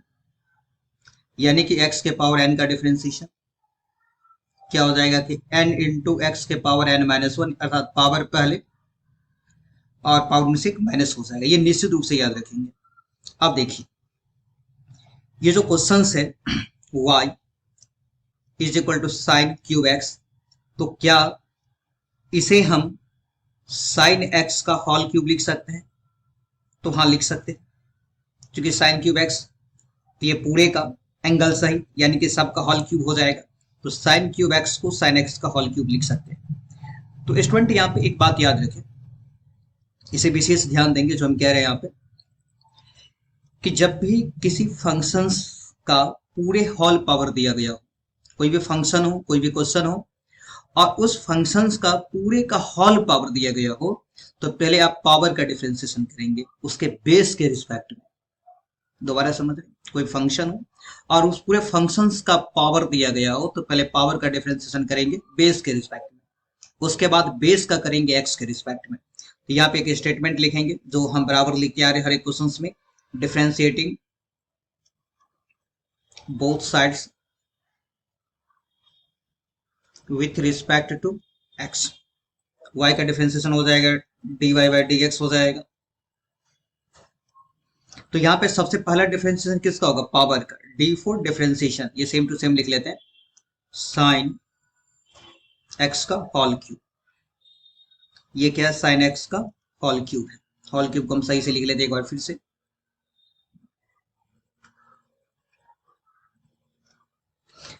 यानी कि x के पावर n का डिफरेंशिएशन क्या हो जाएगा कि n इंटू एक्स के पावर n माइनस वन, अर्थात पावर पहले और पावर में से माइनस हो जाएगा। ये निश्चित रूप से याद रखेंगे। अब देखिए, ये जो क्वेश्चन है y is equal to sine cube x, तो क्या इसे हम साइन एक्स का होल क्यूब लिख सकते हैं? तो हाँ, लिख सकते हैं, क्योंकि साइन क्यूब एक्स, ये पूरे का एंगल सही, यानी कि सबका होल क्यूब हो जाएगा। तो साइन क्यूब एक्स को साइन एक्स का होल क्यूब लिख सकते हैं। तो स्टूडेंट यहाँ पे एक बात याद रखें, इसे विशेष ध्यान देंगे जो हम कह रहे हैं यहाँ पे, कि जब भी किसी फंक्शन का पूरे होल पावर दिया गया हो, कोई भी फंक्शन हो, कोई भी क्वेश्चन हो, और उस फंक्शंस का पूरे का होल पावर दिया गया हो, तो पहले आप पावर का डिफरेंशिएशन करेंगे उसके बेस के रिस्पेक्ट में। दोबारा समझ रहे, कोई फंक्शन हो और उस पूरे फंक्शंस का पावर दिया गया हो, तो पहले पावर का डिफरेंशिएशन करेंगे बेस के रिस्पेक्ट में, उसके बाद बेस का करेंगे एक्स के रिस्पेक्ट में। तो यहाँ पे एक स्टेटमेंट लिखेंगे जो हम बराबर लिख के आ रहे हर एक क्वेश्चन में, differentiating both sides with respect to x. y का डिफरेंशिएशन हो जाएगा dy बाई डी एक्स हो जाएगा, तो यहाँ पे सबसे पहला डिफरेंशिएशन किसका होगा, पावर का, डी फॉर डिफरेंशिएशन, ये सेम टू सेम लिख लेते हैं, साइन एक्स का होल क्यूब, ये क्या है, साइन एक्स का होल क्यूब है, होल क्यूब को हम सही से लिख लेते हैं एक बार फिर से,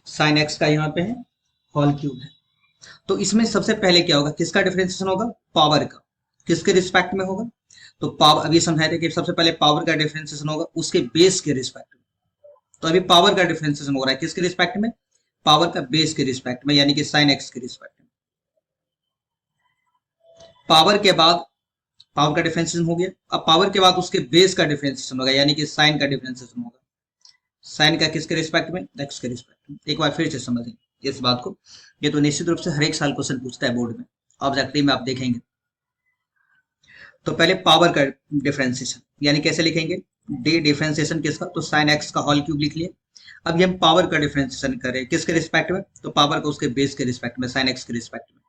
साइन एक्स का यहाँ पे है होल क्यूब है। तो इसमें सबसे पहले क्या होगा, किसका डिफरेंशिएशन होगा, पावर का, किसके रिस्पेक्ट में होगा, तो पावर, अभी समझाए थे कि सबसे पहले पावर का डिफरेंशिएशन होगा उसके बेस के रिस्पेक्ट में, तो अभी पावर का डिफरेंशिएशन हो रहा है किसके रिस्पेक्ट में, पावर का बेस के रिस्पेक्ट में, यानी कि साइन एक्स के रिस्पेक्ट में। पावर के बाद पावर का डिफरेंशिएशन हो गया, अब पावर के बाद उसके बेस का डिफरेंशिएशन होगा, यानी कि साइन का डिफरेंशिएशन होगा, साइन का किसके रिस्पेक्ट में, एक्स के रिस्पेक्ट में। एक बार फिर से समझेंगे इस बात को, ये तो निश्चित रूप से हर एक साल क्वेश्चन पूछता है बोर्ड में, ऑब्जेक्टिव में आप देखेंगे। तो पहले पावर का डिफरेंशिएशन, यानी कैसे लिखेंगे, डी डिफरेंशिएशन किसका, तो साइन एक्स का होल क्यूब लिख लिया। अब ये हम पावर का डिफरेंशिएशन करें किसके रिस्पेक्ट में, तो पावर का उसके बेस के रिस्पेक्ट में, साइन एक्स के रिस्पेक्ट में,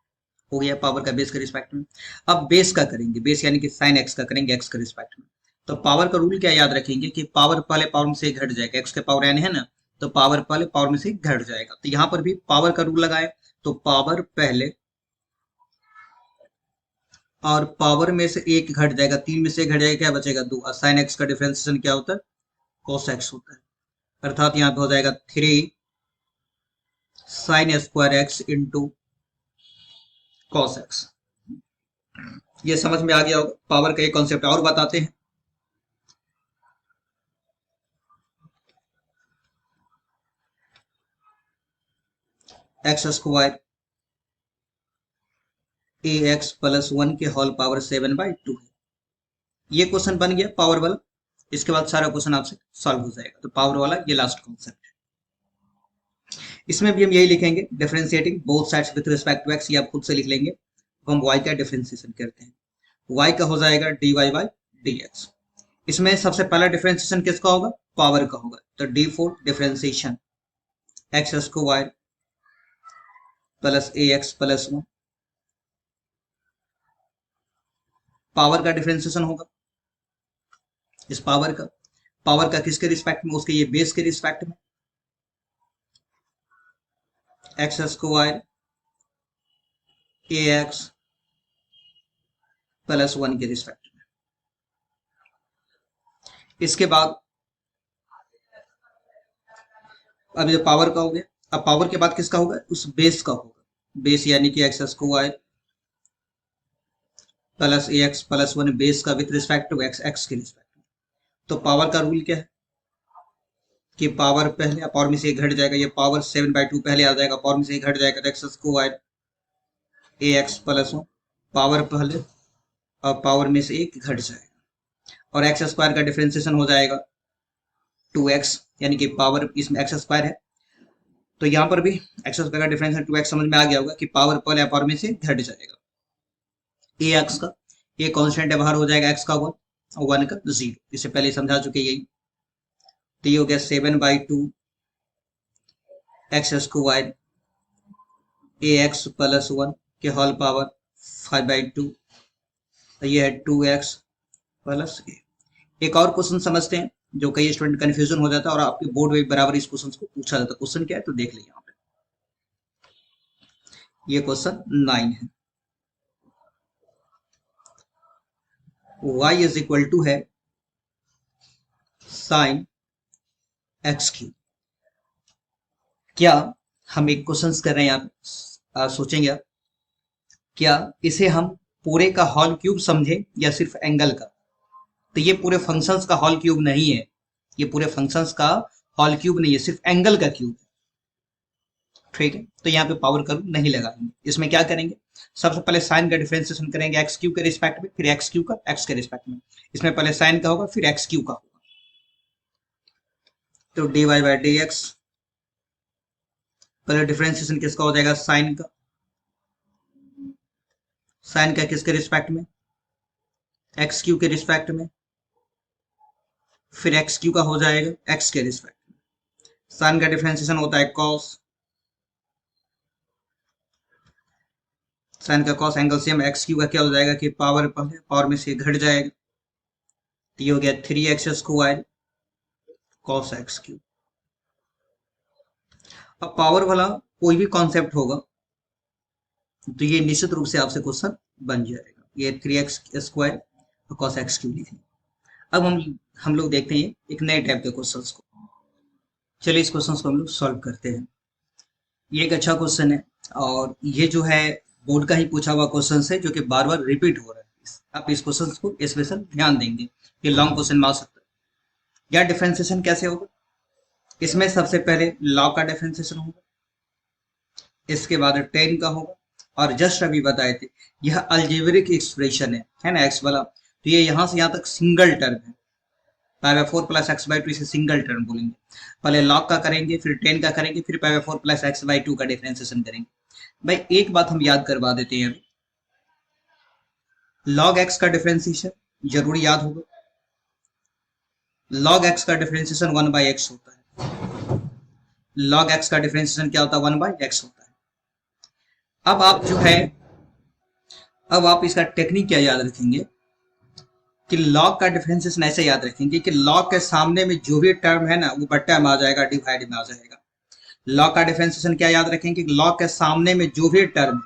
हो गया पावर का बेस के रिस्पेक्ट में। अब बेस का करेंगे, बेस यानी कि साइन एक्स का करेंगे एक्स के रिस्पेक्ट में। तो पावर का रूल क्या याद रखेंगे कि पावर पहले पावर में से घट जाएगा, एक्स के पावर एन है ना, तो पावर पहले पावर में से घट जाएगा, तो यहाँ पर भी पावर का रूल लगाए, तो पावर पहले और पावर में से एक घट जाएगा, तीन में से घट जाएगा, क्या बचेगा, दो, और साइन एक्स का डिफरेंशिएशन क्या होता है, कॉस एक्स होता है, अर्थात यहाँ पे हो जाएगा 3 sine square x into cos x. ये समझ में आ गया होगा, पावर का एक कॉन्सेप्ट और बताते हैं। एक्स स्क्वायर ए एक्स प्लस 1 के होल पावर 7/2 है, ये क्वेश्चन बन गया पावर वाला। इसके बाद सारा क्वेश्चन आपसे सॉल्व हो जाएगा, तो पावर वाला ये लास्ट कॉन्सेप्ट है। इसमें भी हम यही लिखेंगे, differentiating both sides with respect to x, ये आप खुद से लिख लेंगे। तो हम y का डिफरेंशिएशन करते हैं, y का हो जाएगा dy बाई dx। इसमें सबसे पहला डिफरेंशिएशन किसका होगा, पावर का होगा, तो d for differentiation x square plus a x plus 1, power का डिफरेंशिएशन होगा इस पावर का किसके रिस्पेक्ट में, उसके ये बेस के रिस्पेक्ट में, एक्स स्क्वायर ए एक्स प्लस 1 के रिस्पेक्ट में। इसके बाद अब ये पावर का हो गया, अब पावर के बाद किसका होगा, उस बेस का होगा, बेस यानी कि x square plus a x plus 1, base का with respect to x, x के रिस्पेक्ट में। तो पावर का रूल क्या है कि पावर पहले पावर में से घट जाएगा, ये पावर 7/2 पहले आ जाएगा, पावर में से घट जाएगा, तो एक्स स्क्वायर ए एक्स प्लस 1, पावर पहले और पावर में से एक घट जाएगा, और एक्स स्क्वायर का डिफरेंशिएशन हो जाएगा 2x, यानी कि पावर इसमें एक्स स्क्वायर है, तो यहाँ पर भी एक्स स्क्वायर का डिफरेंशिएशन 2x समझ में आ गया होगा कि पावर पहले पावर में से घट जाएगा, ए एक्स का ये कांस्टेंट है, बाहर हो जाएगा एक्स का 1 और 1 का 0, इससे पहले समझा चुके यही। तो ये हो गया 7/2 एक्स स्क्वायर ए एक्स प्लस 1 के होल पावर 5/2, ये है 2x प्लस ए। एक और क्वेश्चन समझते हैं जो कई स्टूडेंट कंफ्यूजन हो जाता है, और आपके बोर्ड में बराबर इस क्वेश्चन को पूछा जाता है। क्वेश्चन क्या है तो देख लीजिए, यहाँ पे ये क्वेश्चन 9 है, y इज इक्वल टू है साइन एक्स क्यूब। क्या हम एक क्वेश्चन कर रहे हैं यहाँ, सोचेंगे आप, क्या इसे हम पूरे का होल क्यूब समझे या सिर्फ एंगल का, तो ये पूरे फंक्शंस का होल क्यूब नहीं है, ये पूरे फंक्शंस का होल क्यूब नहीं है, सिर्फ एंगल का क्यूब है, ठीक है। तो यहाँ पे पावर का रूल नहीं लगाएंगे, इसमें क्या करेंगे, सबसे पहले साइन का डिफरेंशिएशन करेंगे एक्स क्यूब के रिस्पेक्ट में, फिर एक्स क्यूब का एक्स के रिस्पेक्ट में। इसमें पहले साइन का होगा फिर एक्स क्यूब का होगा, तो d y by d x, पहले डिफरेंशिएशन किसका हो जाएगा, साइन का, साइन का किसके रिस्पेक्ट में, एक्स क्यूब के रिस्पेक्ट में, फिर एक्स क्यूब का हो जाएगा एक्स के रिस्पेक्ट में। साइन का डिफरेंशिएशन होता है कॉस, साइन का cos angle same, x cube का क्या हो जाएगा कि पावर पहले पावर में से घट जाएगा, तो ये हो गया 3x² cos x³। अब पावर वाला कोई भी कॉन्सेप्ट होगा तो ये निश्चित रूप से आपसे क्वेश्चन बन जाएगा। ये 3x² cos x³ लिखेंगे। अब हम लोग देखते हैं एक नए टाइप के क्वेश्चंस को। चलिए इस क्वेश्चंस को हम लोग सॉल्व करते हैं। ये एक अच्छा क्वेश्चन है और ये जो है बोर्ड का ही पूछा हुआ क्वेश्चन है जो कि बार बार रिपीट हो रहा है। आप इस क्वेश्चन को स्पेशल ध्यान देंगे, ये लॉन्ग क्वेश्चन में आ सकता है। या डिफरेंशिएशन कैसे होगा, इसमें सबसे पहले लॉग का डिफरेंशिएशन होगा, इसके बाद 10 का होगा, और जस्ट अभी बताए थे यह अलजेब्रिक एक्सप्रेशन है ना एक्स वाला, तो ये यहाँ से यहाँ तक सिंगल टर्म है। π/4 प्लस x/2 इसे सिंगल टर्म बोलेंगे। पहले लॉग का करेंगे, फिर 10 का करेंगे, फिर π/4 प्लस x/2 का डिफरेंशिएशन करेंगे। भाई एक बात हम याद करवा देते हैं, लॉग x का डिफरेंशिएशन जरूरी याद होगा। लॉग x का डिफरेंशिएशन 1/x होता है। लॉग x का डिफरेंशिएशन क्या होता है, 1/x होता है। अब आप जो है, अब आप इसका टेक्निक क्या याद रखेंगे कि लॉग का डिफरेंशिएशन ऐसे याद रखेंगे कि लॉग के सामने में जो भी टर्म है ना वो बट्टा में आ जाएगा, डिवाइड में आ जाएगा। लॉग का डिफरेंशिएशन क्या याद रखेंगे कि लॉग के सामने में जो भी टर्म,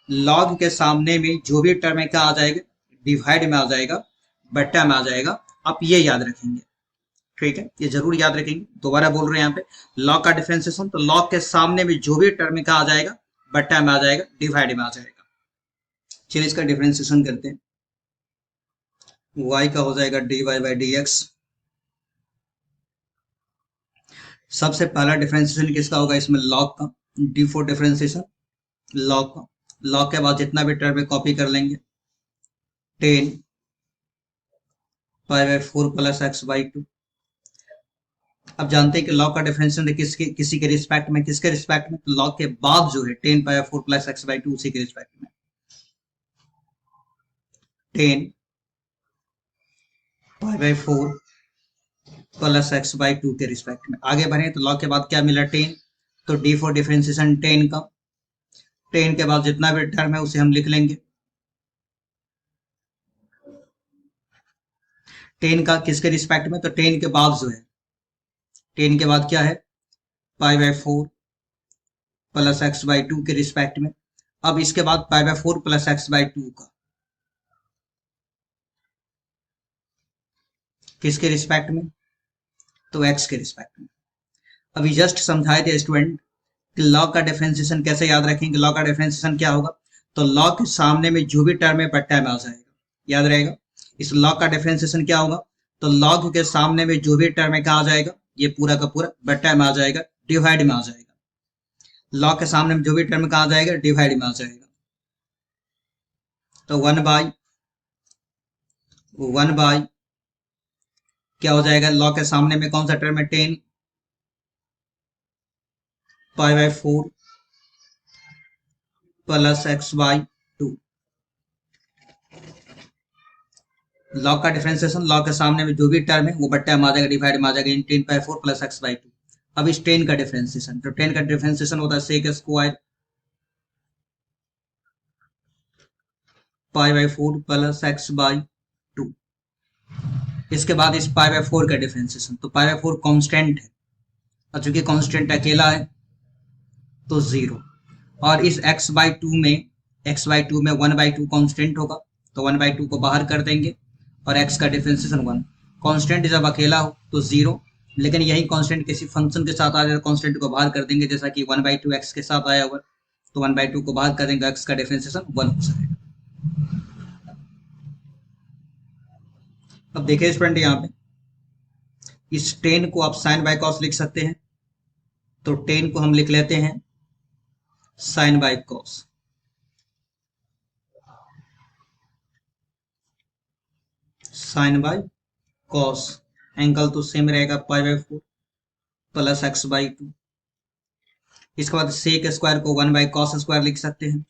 लॉग के सामने में जो भी टर्म है क्या आ जाएगा, डिवाइड में आ जाएगा, बट्टा में आ जाएगा। आप ये याद रखेंगे, ठीक है, ये जरूर याद रखेंगे। दोबारा बोल रहे हैं यहाँ पे लॉग का डिफरेंशिएशन, तो लॉग के सामने में जो भी टर्म है क्या आ जाएगा, बट्टा में आ जाएगा, डिवाइड में आ जाएगा। चलिए इसका डिफरेंशिएशन करते हैं। y का हो जाएगा dy/dx। सबसे पहला डिफरेंशिएशन किसका होगा इसमें, लॉग का। d4 डिफरेंशिएशन लॉग का। लॉग के बाद जितना भी टर्म है कॉपी कर लेंगे, 10 π/4 प्लस x/2। अब जानते हैं कि लॉग का डिफरेंशिएशन किसी के रिस्पेक्ट में, किसके रिस्पेक्ट में, तो लॉग के बाद जो है 10 π/4 प्लस x/2 उसी के रिस्पेक्ट में। 10 π/4 प्लस x/2 के रिस्पेक्ट में। आगे बढ़े तो लॉग के बाद क्या मिला, 10, तो d4 डिफरेंशिएशन 10 का। 10 के बाद जितना भी टर्म है उसे हम लिख लेंगे। 10 का किसके रिस्पेक्ट में, तो 10 के बाद जो है, 10 के बाद क्या है, π/4 प्लस x/2 के रिस्पेक्ट में। अब इसके बाद π/4 प्लस x/2 का किसके रिस्पेक्ट में, तो x के रिस्पेक्ट में। अभी जस्ट समझाए थे स्टूडेंट कि लॉग का डिफरेंशिएशन कैसे याद रखेंगे। लॉग का डिफरेंशिएशन क्या होगा, तो लॉग के सामने में जो भी टर्म है बट्टा में आ जाएगा, याद रहेगा। इस लॉग का डिफरेंशिएशन क्या होगा, तो लॉग के सामने में जो भी टर्म है क्या आ जाएगा, ये पूरा का पूरा बट्टा में आ जाएगा, डिवाइड में आ जाएगा। लॉग के सामने में जो भी टर्म कहाँ आ जाएगा, डिवाइड में आ जाएगा। तो 1/1 क्या हो जाएगा, लॉग के सामने में कौन सा टर्म है, 10 π/4 प्लस x/2। लॉग का डिफरेंशिएशन, लॉग के सामने में जो भी टर्म है वो बट्टा में आ जाएगा, डिवाइड में आ जाएगा, 10/4 प्लस x/2। अब इस 10 का डिफरेंशिएशन, तो 10 का डिफरेंशिएशन होता है sec² π/4 प्लस x/2। इसके बाद इस π/4 का डिफरेंशिएशन, तो π/4 कांस्टेंट है और चूंकि कांस्टेंट अकेला है तो 0। और इस x/2 में 1/2 कांस्टेंट होगा, तो 1/2 को बाहर कर देंगे और x का डिफरेंशिएशन 1। कांस्टेंट जब अकेला हो तो 0, लेकिन यही कांस्टेंट किसी फंक्शन के साथ आ जाए, कांस्टेंट को बाहर कर देंगे, जैसा कि 1/2 x के साथ आया हुआ, तो 1/2 को बाहर कर देंगे, x का डिफरेंशिएशन 1 हो जाएगा। अब देखिए स्टूडेंट यहाँ पे इस 10 को आप साइन बाय कॉस लिख सकते हैं, तो 10 को हम लिख लेते हैं sine by cos. Sine by cos angle तो सेम रहेगा π/4 प्लस x/2। इसके बाद सेक स्क्वायर को 1/cos² लिख सकते हैं।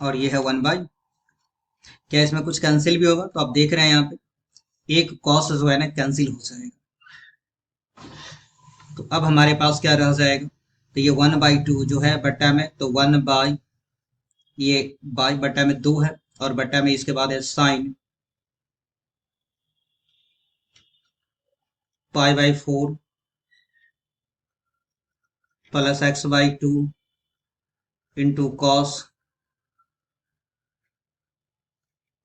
और ये है 1/, क्या इसमें कुछ कैंसिल भी होगा, तो आप देख रहे हैं यहाँ पे एक कॉस जो है ना कैंसिल हो जाएगा। तो अब हमारे पास क्या रह जाएगा, तो ये 1/2 जो है बट्टा में, तो 1 बाई, ये बाई बट्टा में 2 है, और बट्टा में इसके बाद है sine π/4 plus x/2 into cos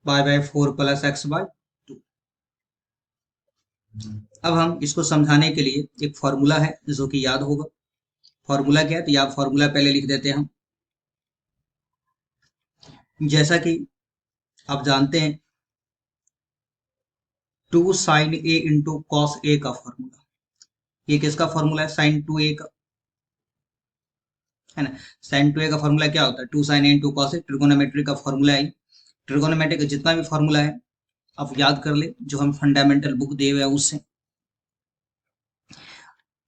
π/4 plus x/2। अब हम इसको समझाने के लिए एक फॉर्मूला है जो कि याद होगा। फॉर्मूला क्या है, तो आप फॉर्मूला पहले लिख देते हैं हम। जैसा कि आप जानते हैं 2 sign A into cos A का फॉर्मूला, ये किसका फॉर्मूला है, साइन 2a का, है ना। साइन 2a का फॉर्मूला क्या होता है, 2 sign A into cos A, trigonometry का फॉर्मूला है। ट्रिगोनोमेट्री का जितना भी फॉर्मूला है आप याद कर ले, जो हम फंडामेंटल बुक दिए हुए हैं उससे।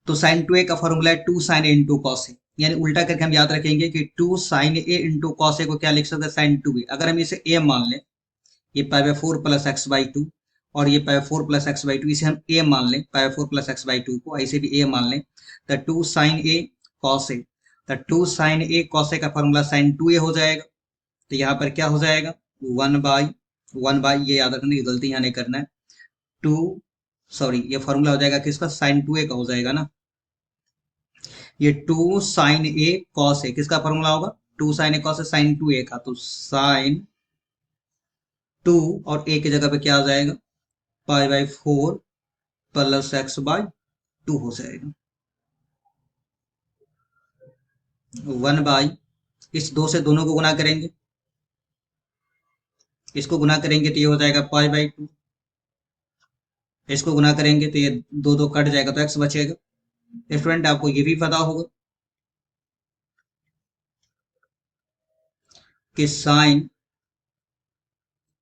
तो साइन 2a का फॉर्मूला है 2 sign A into cos A, यानी उल्टा करके हम याद रखेंगे कि 2 sign A into cos A को क्या लिख सकते हैं, साइन 2a। अगर हम इसे a मान लें, ये π/4 प्लस x/2, और ये π/4 प्लस x/2, इसे हम a मान लें, π/4 प्लस x/2 को ऐसे भी a मान लें, तो 2 साइन ए कॉस ए, तो 2 साइन ए कॉस ए का फॉर्मूला साइन 2a हो जाएगा। तो यहाँ पर क्या हो जाएगा, 1/, ये याद रखने की गलती यहाँ नहीं करना है, 2, सॉरी, ये फॉर्मूला हो जाएगा किसका, साइन 2a का हो जाएगा ना। ये 2 साइन ए कॉस ए किसका फॉर्मूला होगा, 2 sign A cos A, sign 2a का, तो साइन 2 और a की जगह पे क्या हो जाएगा, π/4 प्लस x/2 हो जाएगा। 1/, इस 2 से दोनों को गुना करेंगे, इसको गुना करेंगे तो ये हो जाएगा π/2, इसको गुना करेंगे तो ये 2 कट जाएगा तो x बचेगा। स्टूडेंट आपको ये भी पता होगा कि sine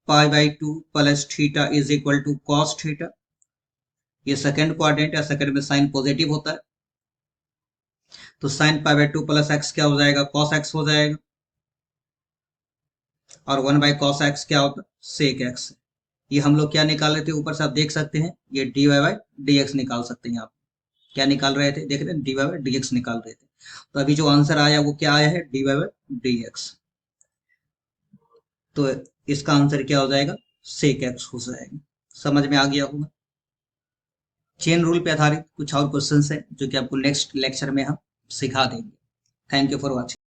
π/2 plus theta is equal to cos theta. ये सेकंड क्वाड्रेंट है, सेकंड में साइन पॉजिटिव होता है, तो साइन π/2 प्लस एक्स क्या हो जाएगा, कॉस एक्स हो जाएगा, और 1/cos x क्या होता है, सेक एक्स। ये हम लोग क्या निकाल रहे थे, ऊपर से आप देख सकते हैं, ये dy/dx निकाल सकते हैं आप। क्या निकाल रहे थे, देख रहे हैं, dy/dx निकाल रहे थे। तो अभी जो आंसर आया वो क्या आया है, dy/dx। तो इसका आंसर क्या हो जाएगा, सेक एक्स हो जाएगा। समझ में आ गया होगा। चेन रूल पे आधारित कुछ और क्वेश्चंस है जो कि आपको नेक्स्ट लेक्चर में हम सिखा देंगे। Thank you for watching.